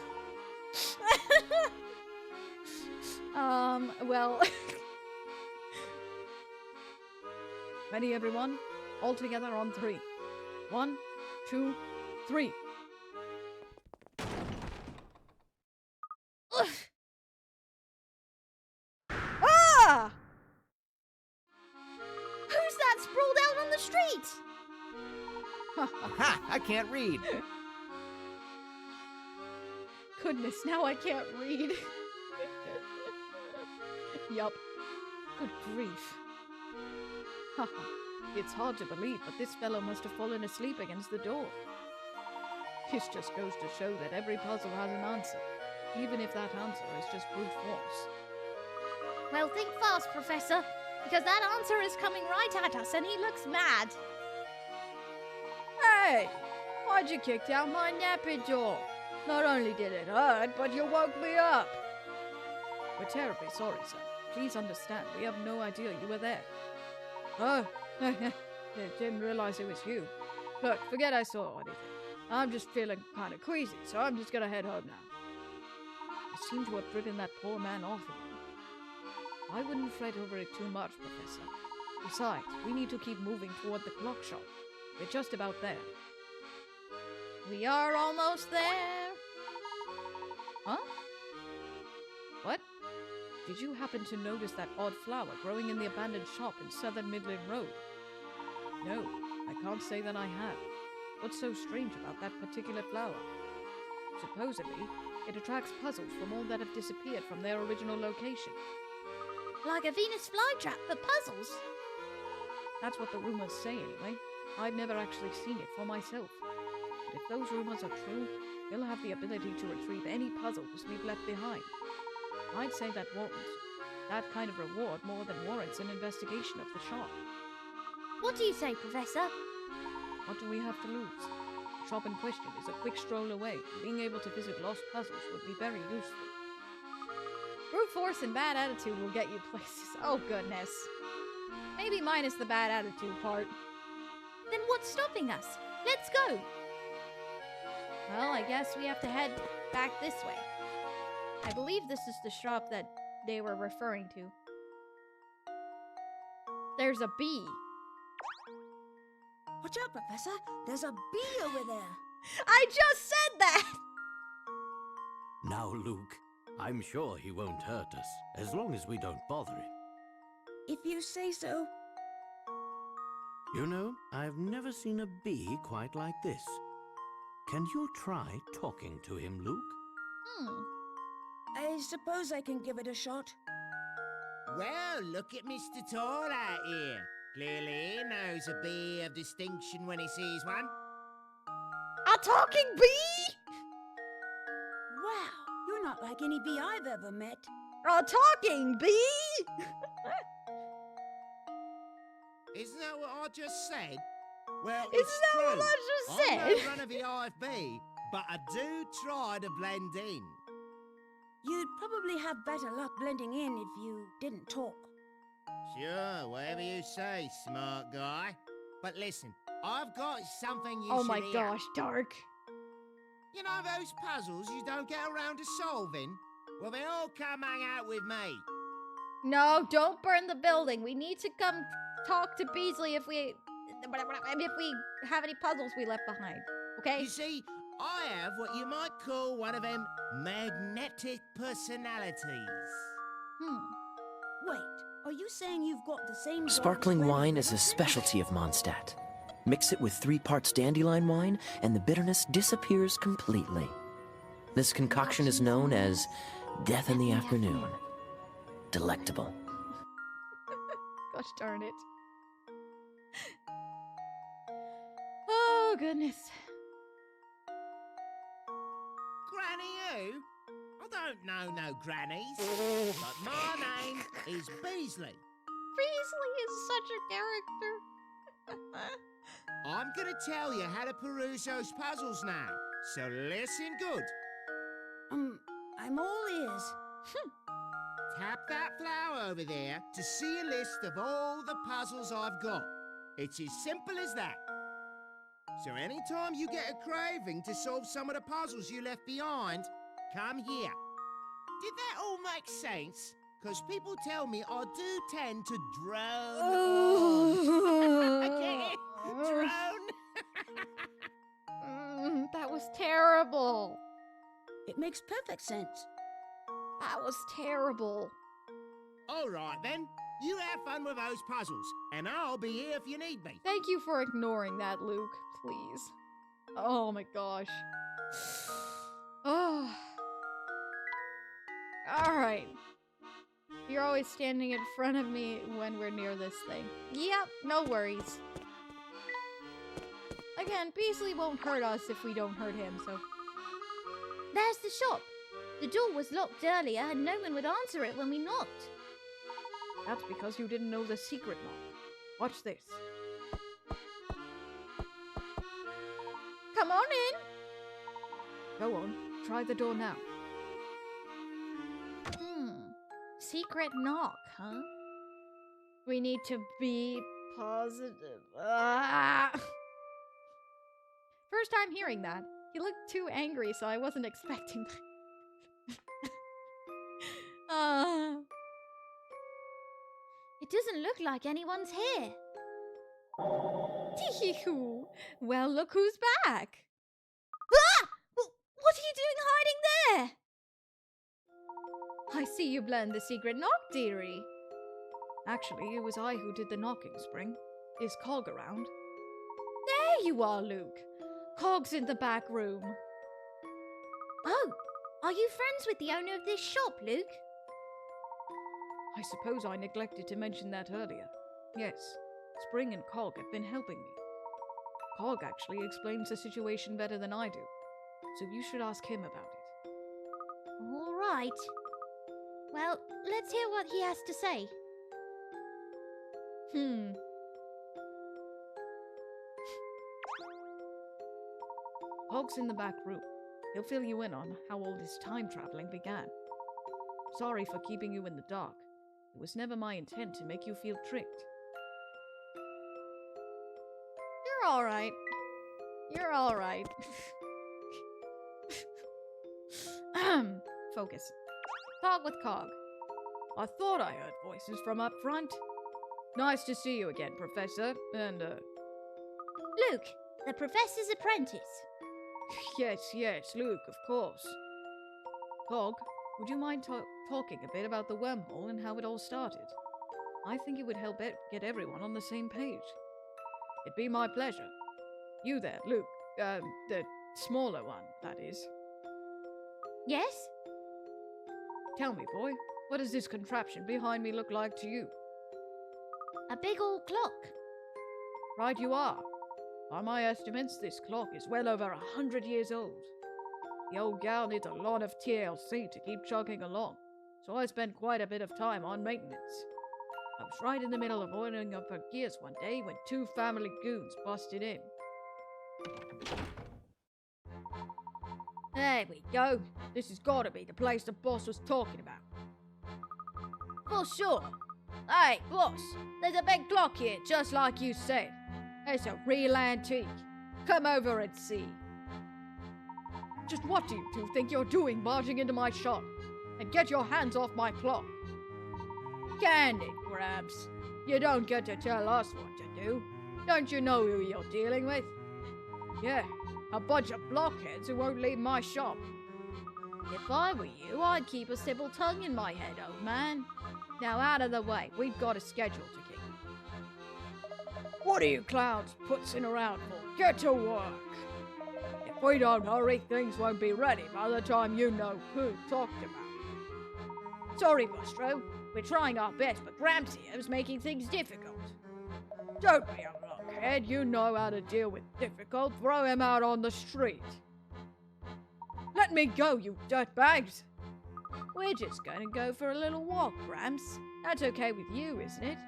Well... Ready, everyone? All together on 3. 1, 2, 3. Ah! Who's that sprawled out on the street? Ha! I can't read. Goodness, now I can't read. Yup. Good grief. Haha. It's hard to believe, but this fellow must have fallen asleep against the door. This just goes to show that every puzzle has an answer, even if that answer is just brute force. Well, think fast, Professor, because that answer is coming right at us and he looks mad. Hey! Why'd you kick down my nappy jaw? Not only did it hurt, but you woke me up. We're terribly sorry, sir. Please understand, we have no idea you were there. Oh, didn't realize it was you. Look, forget I saw anything. I'm just feeling kind of queasy, so I'm just gonna head home now. I seem to have driven that poor man off again. I wouldn't fret over it too much, Professor. Besides, we need to keep moving toward the clock shop. We're just about there. We are almost there. Huh? What? Did you happen to notice that odd flower growing in the abandoned shop in Southern Midland Road? No, I can't say that I have. What's so strange about that particular flower? Supposedly, it attracts puzzles from all that have disappeared from their original location. Like a Venus flytrap for puzzles? That's what the rumors say anyway. I've never actually seen it for myself. But if those rumors are true, we'll have the ability to retrieve any puzzles we've left behind. I'd say that kind of reward more than warrants an investigation of the shop. What do you say, Professor? What do we have to lose? The shop in question is a quick stroll away. Being able to visit lost puzzles would be very useful. Brute force and bad attitude will get you places. Oh, goodness. Maybe minus the bad attitude part. Then what's stopping us? Let's go! Well, I guess we have to head back this way. I believe this is the shop that they were referring to. There's a bee. Watch out, Professor. There's a bee over there. I just said that! Now, Luke, I'm sure he won't hurt us, as long as we don't bother him. If you say so. You know, I've never seen a bee quite like this. Can you try talking to him, Luke? I suppose I can give it a shot. Well, look at Mr. Tall out here. Clearly he knows a bee of distinction when he sees one. A talking bee? Wow, you're not like any bee I've ever met. A talking bee? Isn't that what I just said? Well, Isn't it's that true. what I just said? I'm no run-of-the-IFB, but I do try to blend in. You'd probably have better luck blending in if you didn't talk. Sure, whatever you say, smart guy. But listen, I've got something you Oh should my hear. gosh, Dark. You know those puzzles you don't get around to solving? Well, they all come hang out with me. No, don't burn the building. We need to come talk to Beasley if we have any puzzles we left behind. Okay? You see, I have what you might call one of them magnetic personalities. Wait, are you saying you've got the same... Sparkling wine is a specialty of Mondstadt. Mix it with 3 parts dandelion wine, and the bitterness disappears completely. This concoction is known as Death in the Afternoon. Delectable. Gosh darn it. Oh, goodness. Granny who? I don't know no grannies. But my name is Beasley. Beasley is such a character. I'm gonna tell you how to peruse those puzzles now. So listen good. I'm all ears. Tap that flower over there to see a list of all the puzzles I've got. It's as simple as that. So anytime you get a craving to solve some of the puzzles you left behind, come here. Did that all make sense? Because people tell me I do tend to drone on. Get it? Drone? That was terrible. It makes perfect sense. That was terrible. All right, then. You have fun with those puzzles, and I'll be here if you need me. Thank you for ignoring that, Luke, please. Oh my gosh. Oh. Alright. You're always standing in front of me when we're near this thing. Yep, no worries. Again, Beasley won't hurt us if we don't hurt him, so... There's the shop. The door was locked earlier and no one would answer it when we knocked. That's because you didn't know the secret lock. Watch this. Come on in! Go on, try the door now. Secret knock, huh? We need to be positive. Ah! First time hearing that. He looked too angry, so I wasn't expecting that. It doesn't look like anyone's here. Well, look who's back. Ah! What are you doing hiding there? I see you blend the secret knock, dearie. Actually, it was I who did the knocking, Spring. Is Cog around? There you are, Luke. Cog's in the back room. Oh, are you friends with the owner of this shop, Luke? I suppose I neglected to mention that earlier. Yes, Spring and Cog have been helping me. Cog actually explains the situation better than I do, so you should ask him about it. All right. Well, let's hear what he has to say. Cog's in the back room. He'll fill you in on how all this time traveling began. Sorry for keeping you in the dark. It was never my intent to make you feel tricked. You're alright. You're alright. Focus. Talk with Cog. I thought I heard voices from up front. Nice to see you again, Professor. And, Luke, the Professor's apprentice. Yes, Luke, of course. Cog, would you mind talking a bit about the wormhole and how it all started? I think it would help get everyone on the same page. It'd be my pleasure. You there, Luke. The smaller one, that is. Yes? Tell me, boy, what does this contraption behind me look like to you? A big old clock. Right you are. By my estimates, this clock is well over 100 years old. The old gal needs a lot of TLC to keep chugging along, so I spent quite a bit of time on maintenance. I was right in the middle of oiling up her gears one day when two family goons busted in. There we go. This has got to be the place the boss was talking about. For sure. Hey, boss, there's a big clock here, just like you said. It's a real antique. Come over and see. Just what do you two think you're doing barging into my shop? And get your hands off my clock. Candid, Grabs. You don't get to tell us what to do. Don't you know who you're dealing with? Yeah, a bunch of blockheads who won't leave my shop. If I were you, I'd keep a civil tongue in my head, old man. Now out of the way, we've got a schedule to keep. What are you clowns putzing around for? Get to work. If we don't hurry, things won't be ready by the time you know who talked about. Sorry, Bustro. We're trying our best, but Gramps here is making things difficult. Don't be a blockhead. You know how to deal with difficult. Throw him out on the street. Let me go, you dirtbags. We're just going to go for a little walk, Gramps. That's okay with you, isn't it?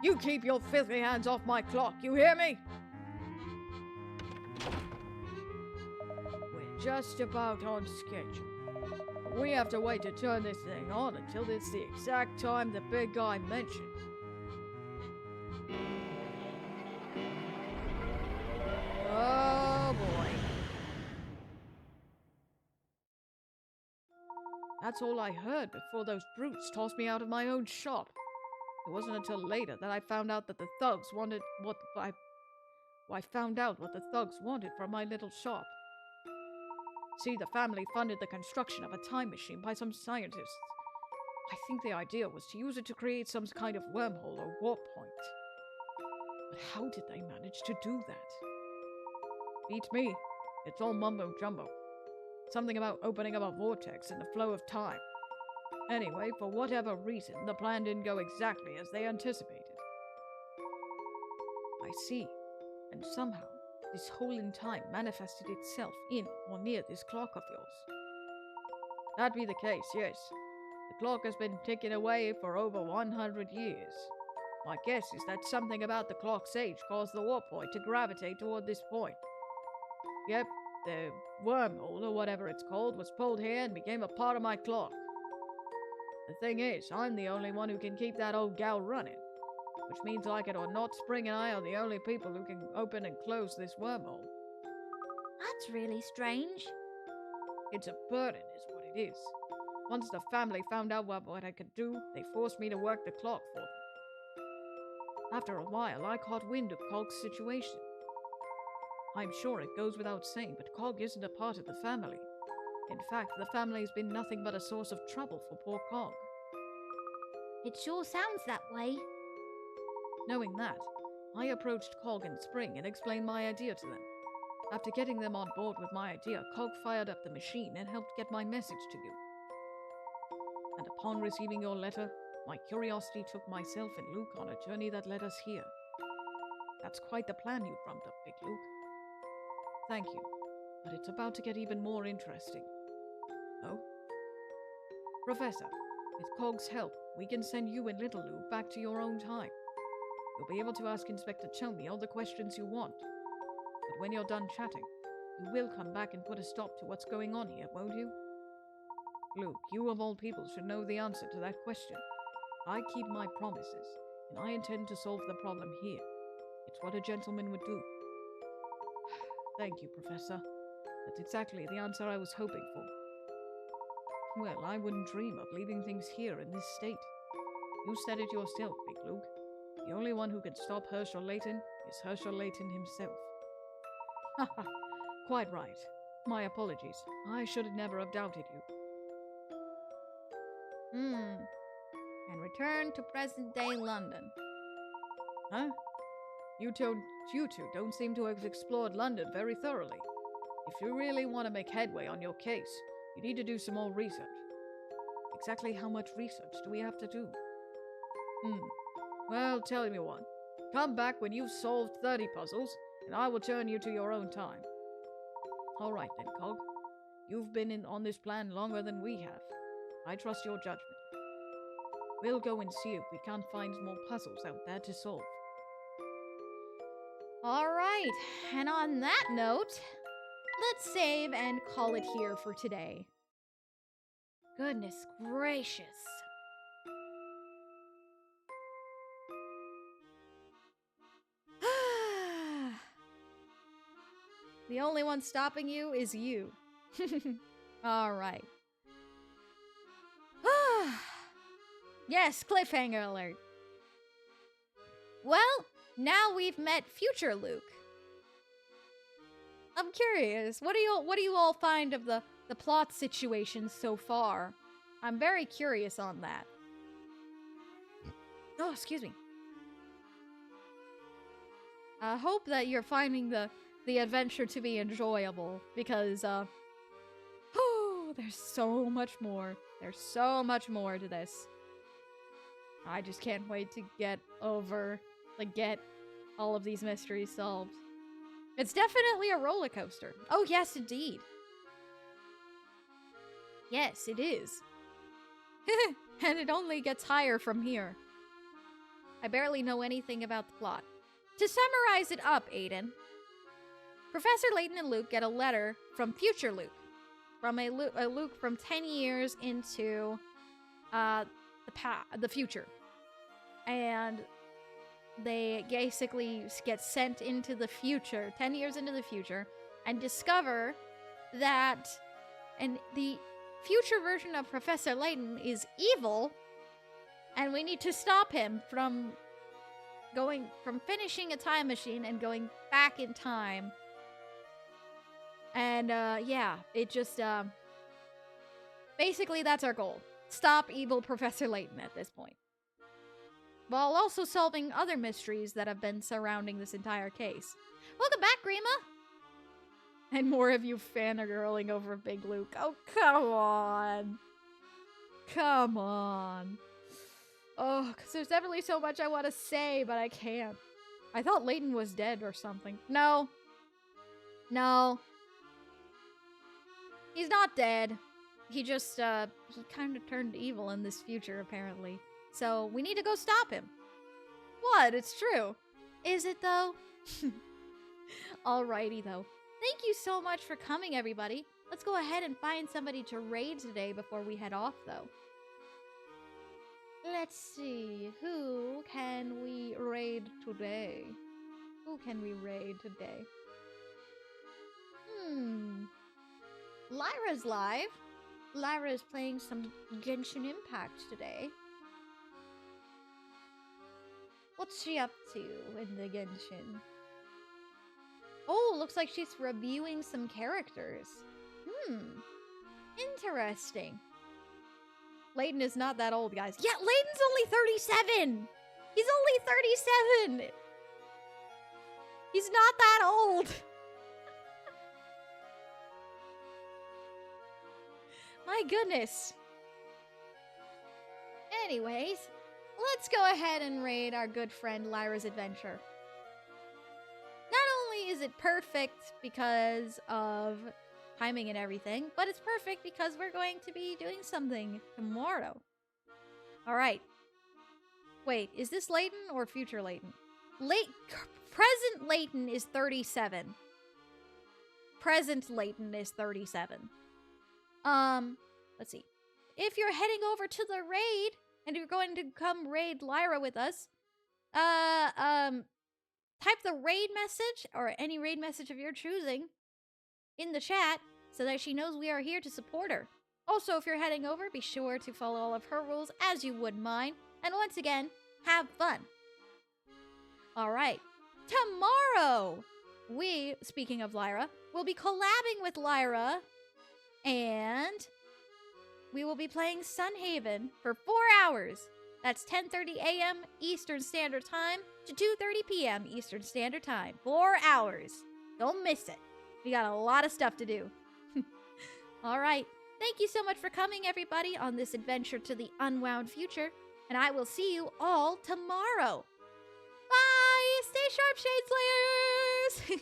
You keep your filthy hands off my clock, you hear me? We're just about on schedule. We have to wait to turn this thing on until it's the exact time the big guy mentioned. Oh boy. That's all I heard before those brutes tossed me out of my own shop. It wasn't until later that I found out that the thugs wanted what I found out what the thugs wanted from my little shop. See, the family funded the construction of a time machine by some scientists. I think the idea was to use it to create some kind of wormhole or warp point. But how did they manage to do that? Beats me. It's all mumbo-jumbo. Something about opening up a vortex in the flow of time. Anyway, for whatever reason, the plan didn't go exactly as they anticipated. I see. And somehow, this hole in time manifested itself in or near this clock of yours. That be the case, yes. The clock has been ticking away for over 100 years. My guess is that something about the clock's age caused the warp point to gravitate toward this point. Yep, the wormhole, or whatever it's called, was pulled here and became a part of my clock. The thing is, I'm the only one who can keep that old gal running. Which means, like it or not, Spring and I are the only people who can open and close this wormhole. That's really strange. It's a burden, is what it is. Once the family found out what I could do, they forced me to work the clock for them. After a while, I caught wind of Cog's situation. I'm sure it goes without saying, but Cog isn't a part of the family. In fact, the family's been nothing but a source of trouble for poor Cog. It sure sounds that way. Knowing that, I approached Cog and Spring and explained my idea to them. After getting them on board with my idea, Cog fired up the machine and helped get my message to you. And upon receiving your letter, my curiosity took myself and Luke on a journey that led us here. That's quite the plan you drummed up, Big Luke. Thank you, but it's about to get even more interesting. Oh? Professor, with Cog's help, we can send you and Little Luke back to your own time. You'll be able to ask Inspector Chelmy all the questions you want. But when you're done chatting, you will come back and put a stop to what's going on here, won't you? Luke, you of all people should know the answer to that question. I keep my promises, and I intend to solve the problem here. It's what a gentleman would do. Thank you, Professor. That's exactly the answer I was hoping for. Well, I wouldn't dream of leaving things here in this state. You said it yourself, Big Luke. The only one who can stop Herschel Layton is Herschel Layton himself. Haha, quite right. My apologies. I should never have doubted you. And return to present-day London. Huh? You two don't seem to have explored London very thoroughly. If you really want to make headway on your case, you need to do some more research. Exactly how much research do we have to do? Well, tell me one. Come back when you've solved 30 puzzles, and I will turn you to your own time. All right then, Cog. You've been on this plan longer than we have. I trust your judgment. We'll go and see if we can't find more puzzles out there to solve. All right, and on that note, let's save and call it here for today. Goodness gracious. The only one stopping you is you. All right. Yes, cliffhanger alert. Well, now we've met future Luke. I'm curious, what do you all find of the plot situation so far? I'm very curious on that. Oh, excuse me. I hope that you're finding the adventure to be enjoyable, because there's so much more. There's so much more to this. I just can't wait to get all of these mysteries solved. It's definitely a roller coaster. Oh, yes, indeed. Yes, it is. And it only gets higher from here. I barely know anything about the plot. To summarize it up, Aiden, Professor Layton and Luke get a letter from future Luke. From a Luke from 10 years into the future. And they basically get sent into the future, 10 years into the future, and discover that the future version of Professor Layton is evil, and we need to stop him from finishing a time machine and going back in time. And yeah, it just basically that's our goal. Stop evil Professor Layton at this point, while also solving other mysteries that have been surrounding this entire case. Welcome back, Grima! And more of you fangirling over Big Luke. Oh, come on. Come on. Oh, because there's definitely so much I want to say, but I can't. I thought Layton was dead or something. No. No. He's not dead. He just, he kind of turned evil in this future, apparently. So, we need to go stop him. What? It's true. Is it, though? Alrighty, though. Thank you so much for coming, everybody. Let's go ahead and find somebody to raid today before we head off, though. Let's see. Who can we raid today? Who can we raid today? Lyra's live. Lyra is playing some Genshin Impact today. What's she up to in the Genshin? Oh, looks like she's reviewing some characters. Interesting. Layton is not that old, guys. Yeah, Layton's only 37! He's only 37! He's not that old! My goodness. Anyways, let's go ahead and raid our good friend Lyra's Adventure. Not only is it perfect because of timing and everything, but it's perfect because we're going to be doing something tomorrow. Alright. Wait, is this Layton or future Layton? Present Layton is 37. present Layton is 37. Let's see. If you're heading over to the raid and you're going to come raid Lyra with us, type the raid message or any raid message of your choosing in the chat so that she knows we are here to support her. Also, if you're heading over, be sure to follow all of her rules as you would mine. And once again, have fun. All right. Tomorrow, we, speaking of Lyra, will be collabing with Lyra, and we will be playing Sunhaven for 4 hours. That's 10:30 a.m. Eastern Standard Time to 2:30 p.m. Eastern Standard Time. 4 hours. Don't miss it. We got a lot of stuff to do. All right. Thank you so much for coming, everybody, on this adventure to the Unwound future. And I will see you all tomorrow. Bye! Stay sharp, Shade Slayers!